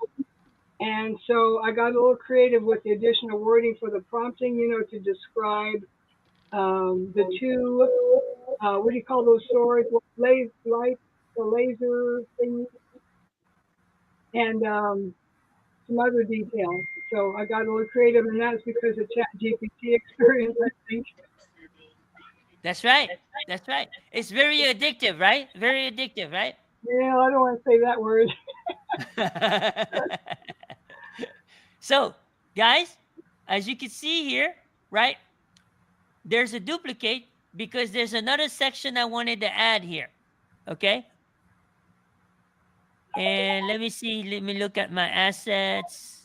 And so I got a little creative with the additional wording for the prompting, to describe the two, what do you call those swords? Light, the laser thing, and some other details. So I got a little creative, and that's because of Chat GPT experience, I think. That's right. That's right. It's very addictive, right? Very addictive, right? Yeah, I don't want to say that word. So, guys, as you can see here, right, there's a duplicate because there's another section I wanted to add here. Okay. And let me see. Let me look at my assets.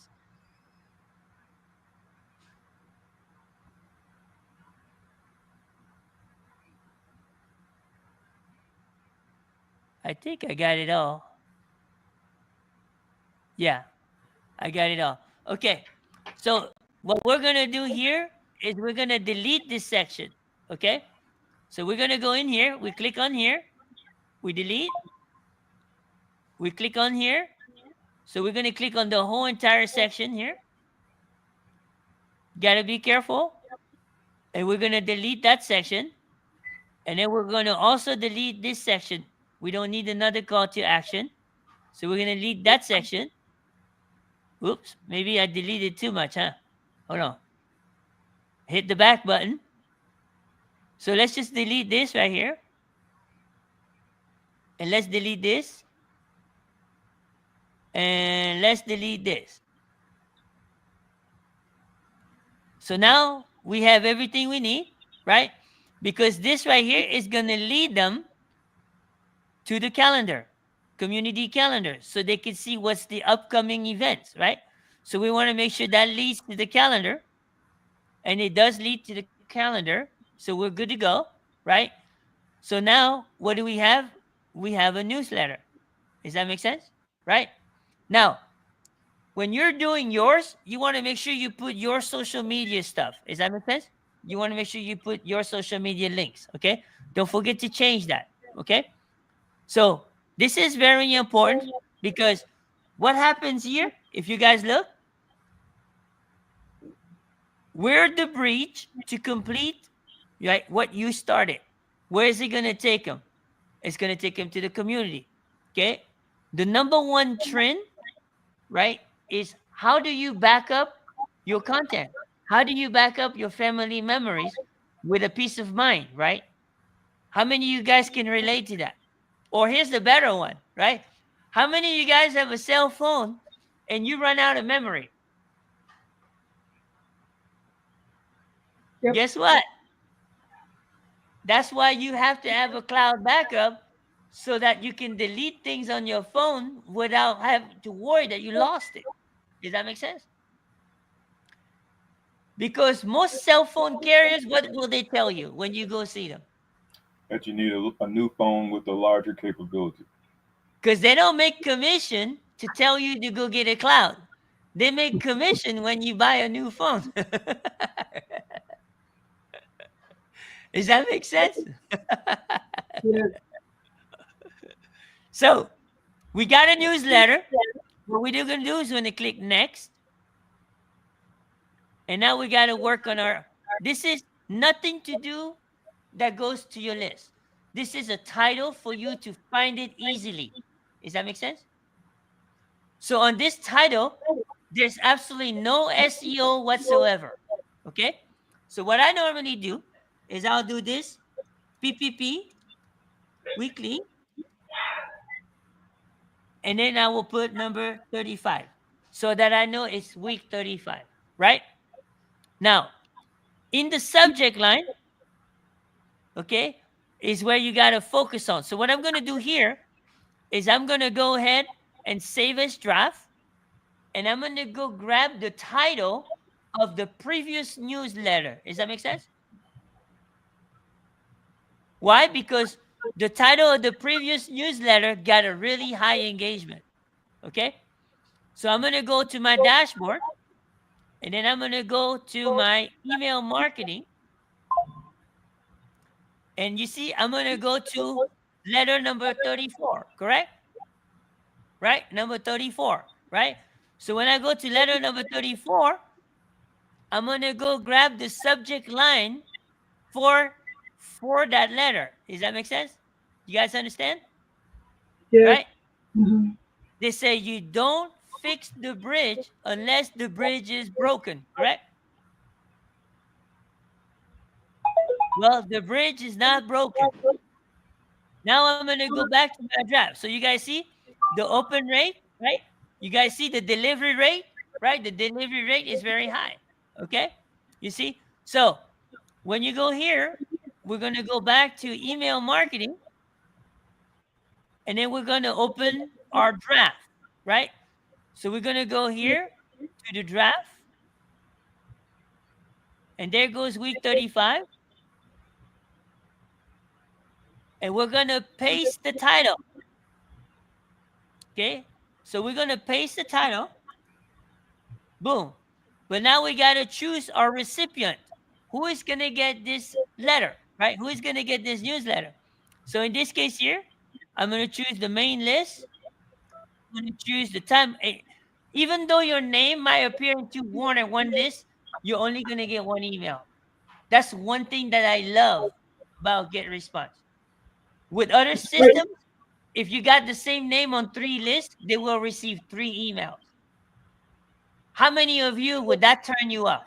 I think I got it all. Yeah, I got it all. Okay. So what we're going to do here is we're going to delete this section. Okay. So we're going to go in here. We click on here. We delete. We click on here. So we're going to click on the whole entire section here. Got to be careful. And we're going to delete that section. And then we're going to also delete this section. We don't need another call to action. So we're going to delete that section. Oops, maybe I deleted too much, huh? Hold on. Hit the back button. So let's just delete this right here. And let's delete this. And let's delete this. So now we have everything we need, right? Because this right here is going to lead them to the calendar, community calendar, so they can see what's the upcoming events, right? So we want to make sure that leads to the calendar. And it does lead to the calendar. So we're good to go, right? So now what do we have? We have a newsletter. Does that make sense? Right? Now, when you're doing yours, you want to make sure you put your social media stuff. Does that make sense? You want to make sure you put your social media links. Okay. Don't forget to change that. Okay. So this is very important because what happens here, if you guys look, we're the bridge to complete, right, what you started. Where is it going to take them? It's going to take them to the community. Okay. The number one trend, right, is how do you back up your content? How do you back up your family memories with a peace of mind, right? How many of you guys can relate to that? Or here's the better one, right? How many of you guys have a cell phone and you run out of memory? Yep. Guess what? That's why you have to have a cloud backup so that you can delete things on your phone without having to worry that you lost it. Does that make sense? Because most cell phone carriers, what will they tell you when you go see them? That you need a new phone with a larger capability. Because they don't make commission to tell you to go get a cloud. They make commission when you buy a new phone. Does that make sense? Yes. So we got a newsletter. What we're going to do is going to click next. And now we got to work on our, this is nothing to do that goes to your list. This is a title for you to find it easily. Does that make sense? So on this title, there's absolutely no SEO whatsoever. Okay? So what I normally do is I'll do this PPP weekly. And then I will put number 35 so that I know it's week 35, right? Now, in the subject line, okay, is where you got to focus on. So what I'm going to do here is I'm going to go ahead and save as draft. And I'm going to go grab the title of the previous newsletter. Does that make sense? Why? Because the title of the previous newsletter got a really high engagement. Okay. So I'm going to go to my dashboard and then I'm going to go to my email marketing. And you see, I'm going to go to letter number 34, correct? Right? Number 34, right? So when I go to letter number 34, I'm going to go grab the subject line for that letter. Does that make sense? You guys understand? Yes. Right? Hmm. They say you don't fix the bridge unless the bridge is broken, correct? Well, the bridge is not broken. Now I'm going to go back to my draft. So you guys see the open rate, right? You guys see the delivery rate, right? The delivery rate is very high. Okay? You see? So when you go here, we're going to go back to email marketing, and then we're going to open our draft, right? So we're going to go here to the draft, and there goes week 35. And we're going to paste the title. Okay? So we're going to paste the title. Boom. But now we got to choose our recipient. Who is going to get this letter, right? Who is going to get this newsletter? So in this case here, I'm going to choose the main list. I'm going to choose the time. Even though your name might appear into more than one list, you're only going to get one email. That's one thing that I love about GetResponse. With other systems, if you got the same name on 3 lists, they will receive 3 emails. How many of you would that turn you off?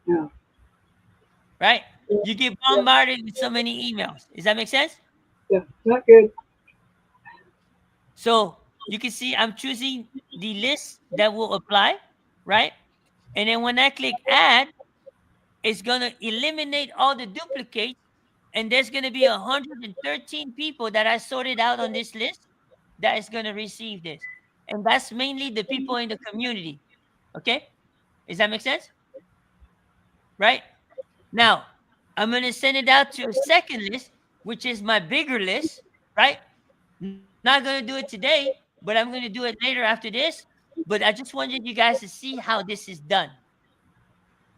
Yeah. Right? You get bombarded with so many emails. Does that make sense? Yeah. Not good. So you can see I'm choosing the list that will apply, right? And then when I click add, it's going to eliminate all the duplicates. And there's going to be 113 people that I sorted out on this list that is going to receive this. And that's mainly the people in the community. Okay? Does that make sense? Right? Now, I'm going to send it out to a second list, which is my bigger list, right? Not going to do it today, but I'm going to do it later after this. But I just wanted you guys to see how this is done.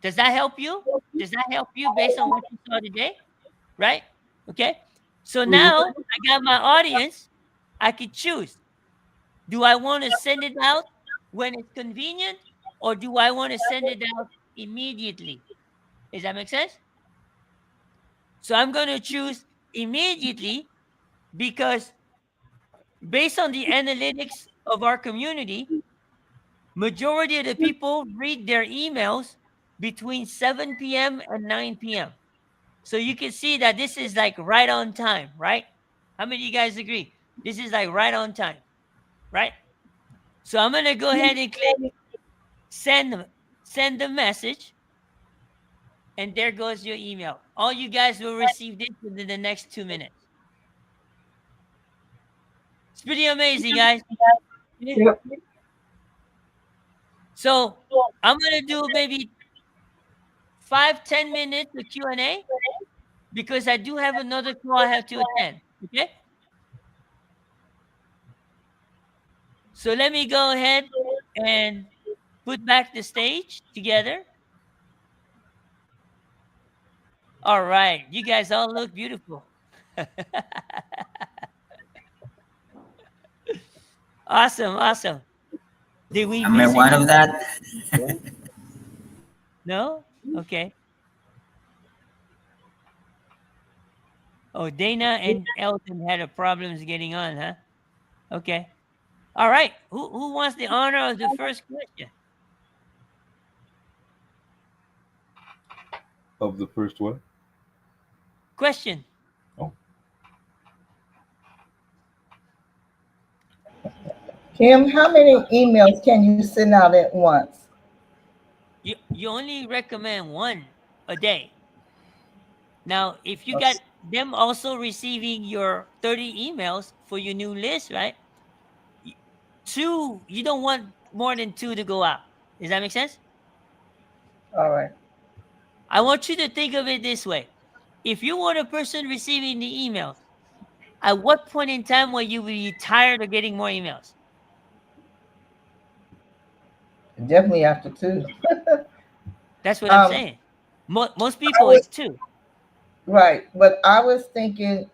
Does that help you? Does that help you based on what you saw today? Right? Okay. So Hmm. now I got my audience. I could choose. Do I want to send it out when it's convenient, or do I want to send it out immediately? Does that make sense? So I'm going to choose immediately because based on the analytics of our community, majority of the people read their emails between 7 p.m. and 9 p.m. So you can see that this is like right on time, right? How many of you guys agree? This is like right on time, right? So I'm going to go ahead and click send the message, and there goes your email. All you guys will receive this within the next 2 minutes. It's pretty amazing, guys. Yep. So I'm gonna do maybe 5-10 minutes of Q&A because I do have another call I have to attend. Okay. So let me go ahead and put back the stage together. All right, you guys all look beautiful. Awesome, awesome. Did we Am I miss one any? of that? No? Okay. Oh, Dana and Elton had a problems getting on, huh? Okay. All right. Who wants the honor of the first question? Of the first what? Question. Oh, Kim, how many emails can you send out at once? You only recommend one a day. Now, if you got them also receiving your 30 emails for your new list, right? Two, you don't want more than 2 to go out. Does that make sense? All right. I want you to think of it this way. If you were the person receiving the emails, at what point in time will you be tired of getting more emails? Definitely after 2. That's what I'm Um, saying. Most I people, was it's 2. right, but I was thinking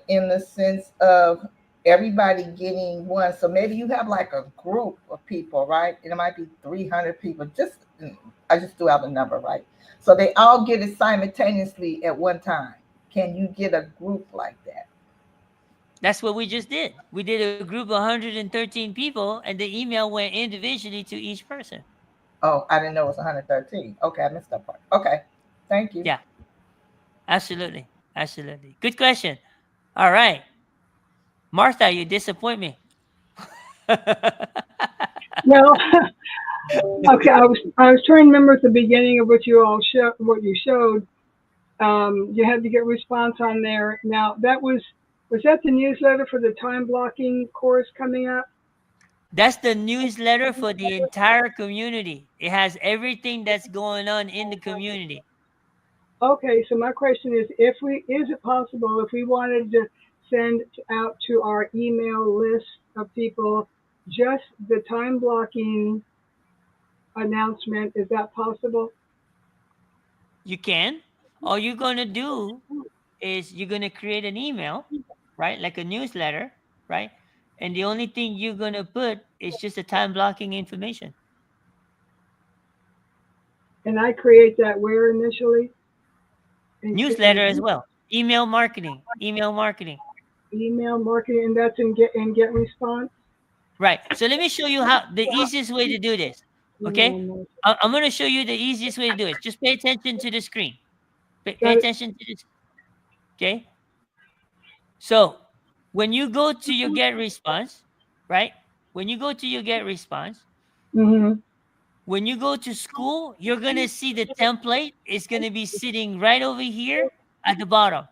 in the sense of everybody getting one. So maybe you have like a group of people, right? And it might be 300 people. I just threw out the number, right? So they all get it simultaneously at one time. Can you get a group like that? That's what we just did. We did a group of 113 people, and the email went individually to each person. Oh, I didn't know it was 113. Okay, I missed that part. Okay, thank you. Yeah, absolutely. Absolutely. Good question. All right. Martha, you disappoint me. Well, okay, I was trying to remember at the beginning of what you all showed. You had to get response on there. Now was that the newsletter for the time blocking course coming up? That's the newsletter for the entire community. It has everything that's going on in the community. Okay, so my question is, is it possible if we wanted to send out to our email list of people just the time blocking announcement? Is that possible? You can. All you're going to do is you're going to create an email, right? Like a newsletter, right? And the only thing you're going to put is just the time blocking information. And I create that where initially? Newsletter as well. Email marketing. Email marketing. Email marketing, and that's in get response. Right. So let me show you how the easiest way to do this. Okay. I'm going to show you the easiest way to do it. Just pay attention to the screen. Pay attention to this. Okay. So when you go to your get response, right? When you go to your get response, when you go to school, you're going to see the template. It's going to be sitting right over here at the bottom.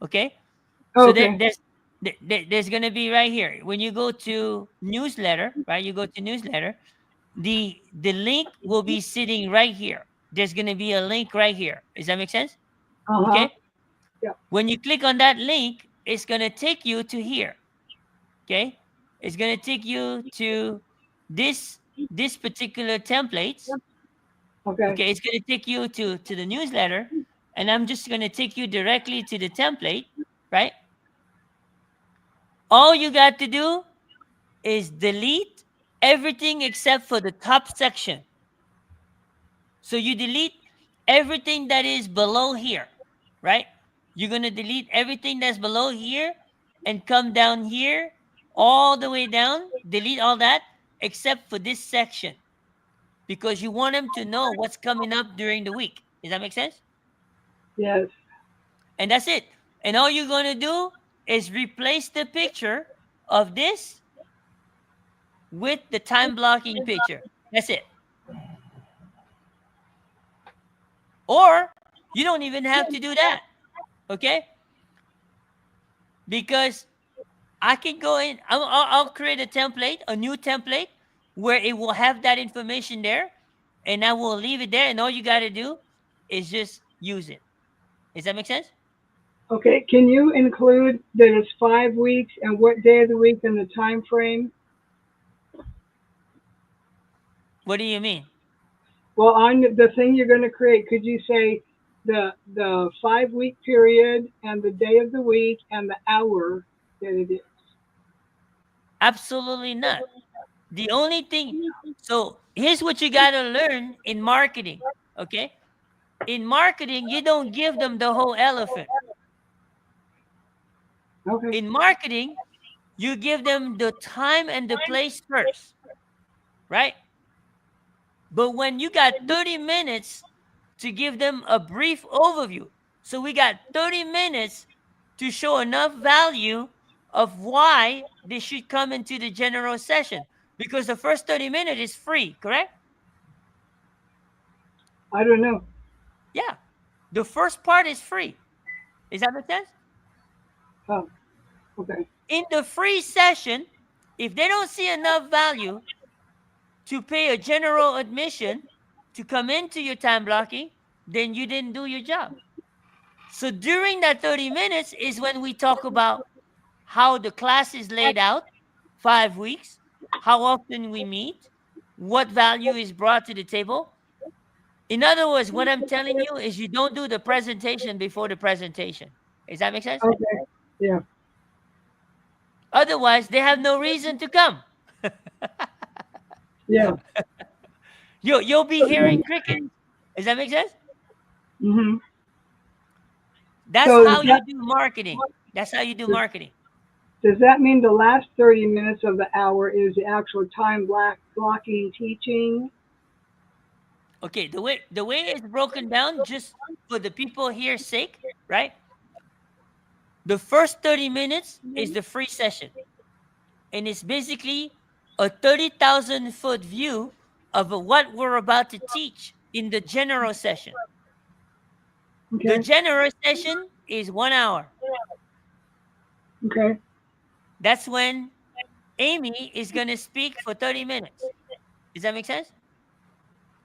Okay. So there's going to be right here. When you go to newsletter, right? You go to newsletter, the link will be sitting right here. There's going to be a link right here. Does that make sense? Okay. Yeah. When you click on that link, it's going to take you to here. Okay. It's going to take you to this particular templates. Okay. It's going to take you to the newsletter, and I'm just going to take you directly to the template, right? All you got to do is delete everything except for the top section. So you delete everything that is below here, right? You're going to delete everything that's below here and come down here all the way down, delete all that except for this section, because you want them to know what's coming up during the week. Does that make sense? Yes. And that's it. And all you're going to do is replace the picture of this with the time blocking picture. That's it. Or you don't even have to do that. Okay? Because I can go in, I'll create a template, a new template, where it will have that information there, and I will leave it there, and all you got to do is just use it. Does that make sense? Okay, can you include that it's 5 weeks and what day of the week and the time frame? What do you mean? Well, on the thing you're going to create, could you say the 5 week period and the day of the week and the hour that it is? Absolutely not. The only thing, so here's what you got to learn in marketing, okay? In marketing, you don't give them the whole elephant. Okay. In marketing, you give them the time and the place first, right? But when you got 30 minutes to give them a brief overview, so we got 30 minutes to show enough value of why they should come into the general session, because the first 30 minutes is free, correct? I don't know. Yeah. The first part is free. Does that make sense? Oh, okay. In the free session, if they don't see enough value to pay a general admission to come into your time blocking, then you didn't do your job. So during that 30 minutes is when we talk about how the class is laid out, 5 weeks, how often we meet, what value is brought to the table. In other words, what I'm telling you is you don't do the presentation before the presentation. Does that make sense? Okay. Yeah. Otherwise, they have no reason to come. Yeah. You'll be hearing crickets. Does that make sense? Mm-hmm. That's So how you do marketing. That's how you do marketing. does that mean the last 30 minutes of the hour is the actual time blocking teaching? Okay, the way it's broken down, just for the people here's sake, right? The first 30 minutes is the free session. And it's basically a 30,000-foot view of what we're about to teach in the general session. The Okay. general session is 1 hour. Okay. That's when Amy is going to speak for 30 minutes. Does that make sense?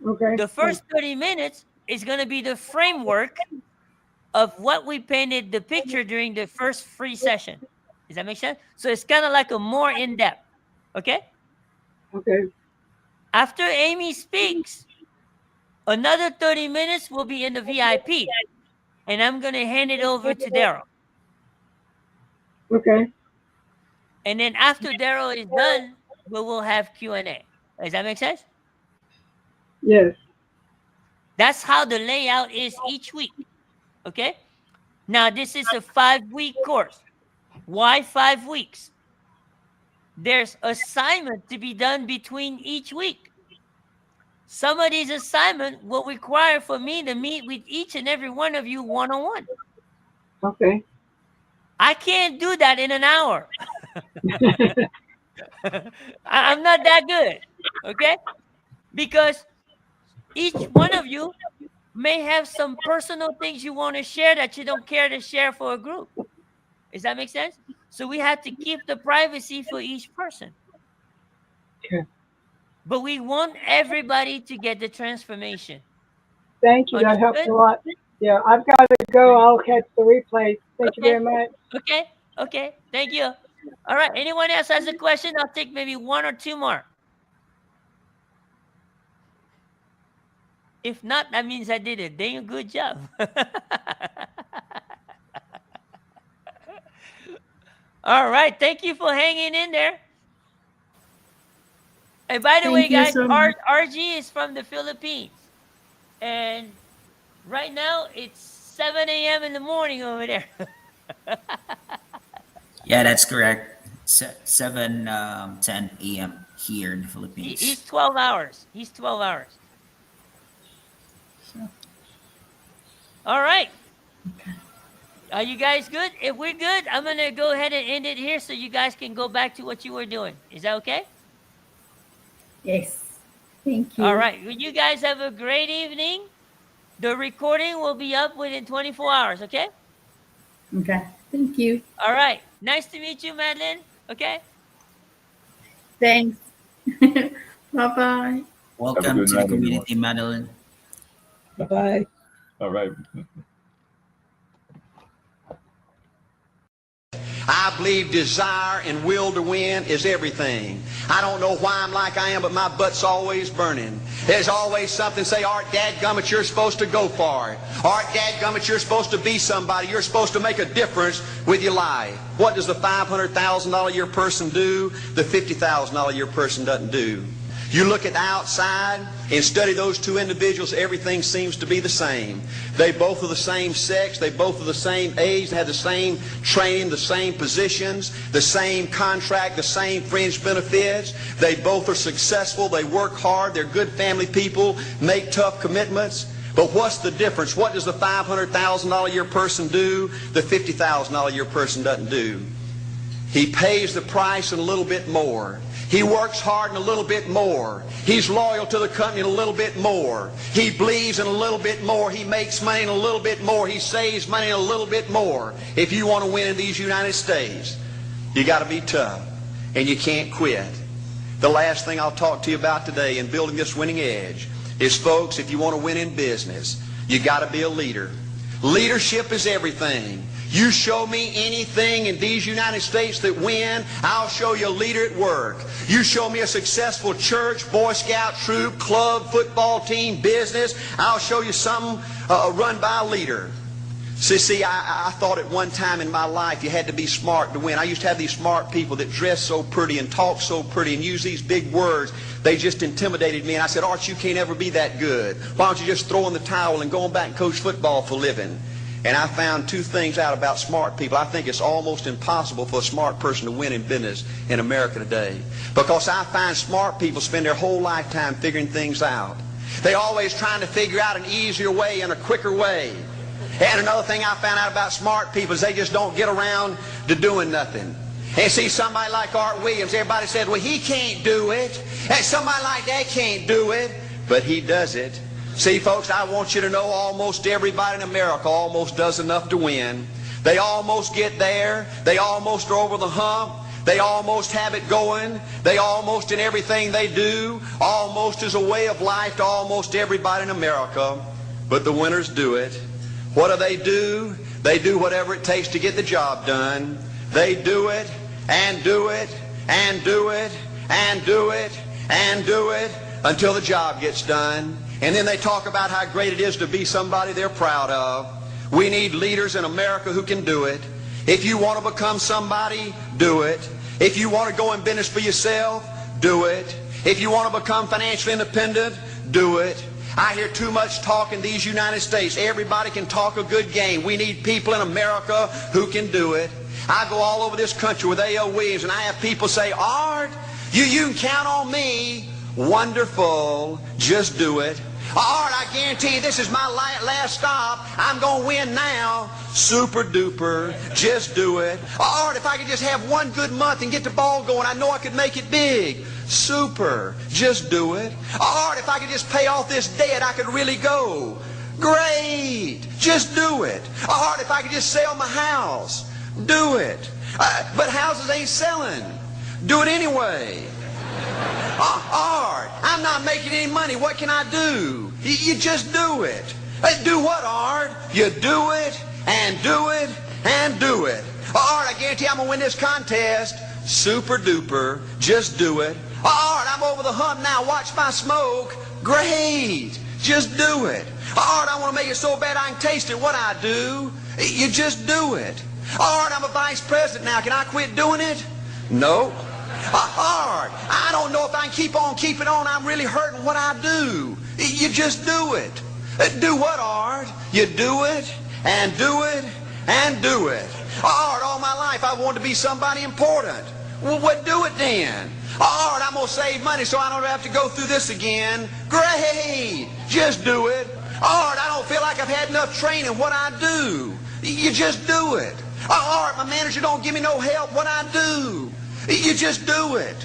Okay. The first 30 minutes is going to be the framework of what we painted the picture during the first free session. Does that make sense? So it's kind of like a more in-depth. Okay? Okay. After Amy speaks, another 30 minutes will be in the VIP. And I'm going to hand it over to Daryl. Okay. And then after Daryl is done, we will have Q&A. Does that make sense? Yes. That's how the layout is each week. Okay? Now, this is a 5-week course. Why 5 weeks? There's assignment to be done between each week. Some of these assignments will require for me to meet with each and every one of you one-on-one. Okay. I can't do that in an hour. I'm not that good, okay? Because each one of you may have some personal things you want to share that you don't care to share for a group. Does that make sense? So we have to keep the privacy for each person. Okay. But we want everybody to get the transformation. Thank you. That helps Understood? a lot. Yeah, I've got to go. I'll catch the replay. Thank you very much. Okay. Thank you. All right. Anyone else has a question? I'll take maybe 1 or 2 more. If not, that means I did a dang good job. All right. Thank you for hanging in there. And by the way, Thank you guys, so much. RG is from the Philippines. And right now, it's 7 a.m. in the morning over there. Yeah, that's correct. 7:10 a.m. here in the Philippines. He's 12 hours. He's 12 hours. All right. Are you guys good? If we're good, I'm going to go ahead and end it here so you guys can go back to what you were doing. Is that okay? Yes. Thank you. All right. Well, you guys have a great evening. The recording will be up within 24 hours, okay? Okay. Thank you. All right. Nice to meet you, Madeline. Okay? Thanks. Bye-bye. Welcome good to the night, community, Madeline. Bye-bye. All right. I believe desire and will to win is everything. I don't know why I'm like I am, but my butt's always burning. There's always something say, Art, dadgummit, you're supposed to go for it. Art, dadgummit, you're supposed to be somebody. You're supposed to make a difference with your life. What does the $500,000 a year person do? The $50,000 a year person doesn't do. You look at the outside and study those two individuals, everything seems to be the same. They both are the same sex, they both are the same age, they have the same training, the same positions, the same contract, the same fringe benefits. They both are successful, they work hard, they're good family people, make tough commitments. But what's the difference? What does the $500,000 a year person do? The $50,000 a year person doesn't do. He pays the price and a little bit more. He works hard and a little bit more. He's loyal to the company and a little bit more. He believes in a little bit more. He makes money and a little bit more. He saves money and a little bit more. If you want to win in these United States, you got to be tough and you can't quit. The last thing I'll talk to you about today in building this winning edge is, folks, if you want to win in business, you got to be a leader. Leadership is everything. You show me anything in these United States that win, I'll show you a leader at work. You show me a successful church, Boy Scout troop, club, football team, business, I'll show you something run by a leader. See, I thought at one time in my life you had to be smart to win. I used to have these smart people that dress so pretty and talk so pretty and use these big words. They just intimidated me. And I said, Art, you can't ever be that good. Why don't you just throw in the towel and go on back and coach football for a living? And I found two things out about smart people. I think it's almost impossible for a smart person to win in business in America today. Because I find smart people spend their whole lifetime figuring things out. They're always trying to figure out an easier way and a quicker way. And another thing I found out about smart people is they just don't get around to doing nothing. And see, somebody like Art Williams, everybody said, well, he can't do it. And somebody like that can't do it. But he does it. See, folks, I want you to know almost everybody in America almost does enough to win. They almost get there. They almost are over the hump. They almost have it going. They almost in everything they do, almost as a way of life to almost everybody in America. But the winners do it. What do? They do whatever it takes to get the job done. They do it and do it and do it and do it and do it until the job gets done. And then they talk about how great it is to be somebody they're proud of. We need leaders in America who can do it. If you want to become somebody, do it. If you want to go in business for yourself, do it. If you want to become financially independent, do it. I hear too much talk in these United States. Everybody can talk a good game. We need people in America who can do it. I go all over this country with A.L. Williams, and I have people say, Art, you can count on me. Wonderful. Just do it. Art, I guarantee you this is my last stop. I'm going to win now. Super duper. Just do it. Art, if I could just have one good month and get the ball going, I know I could make it big. Super. Just do it. Art, if I could just pay off this debt, I could really go. Great. Just do it. Art, if I could just sell my house. Do it. But houses ain't selling. Do it anyway. Art, I'm not making any money. What can I do? You just do it. Do what, Art? You do it and do it and do it. Art, I guarantee I'm going to win this contest. Super duper. Just do it. Art, I'm over the hump now. Watch my smoke. Great. Just do it. Art, I want to make it so bad I can taste it. What I do? You just do it. Art, I'm a vice president now. Can I quit doing it? No. Art, I don't know if I can keep on keeping on. I'm really hurting. What I do? You just do it. Do what, Art? You do it and do it and do it. Art, all my life I wanted to be somebody important. Well, what do it then? Art, I'm going to save money so I don't have to go through this again. Great. Just do it. Art, I don't feel like I've had enough training. What I do? You just do it. Art, my manager don't give me no help. What I do? You just do it.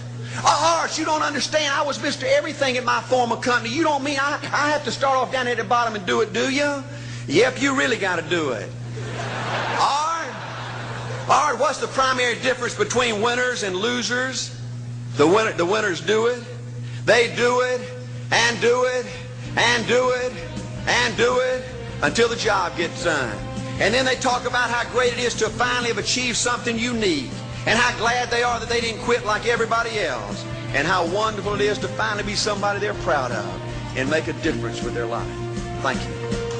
Art, you don't understand. I was Mr. Everything at my former company. You don't mean I have to start off down at the bottom and do it, do you? Yep, you really got to do it. Art, what's the primary difference between winners and losers? The winners do it. They do it and do it and do it and do it until the job gets done. And then they talk about how great it is to finally have achieved something unique and how glad they are that they didn't quit like everybody else and how wonderful it is to finally be somebody they're proud of and make a difference with their life. Thank you.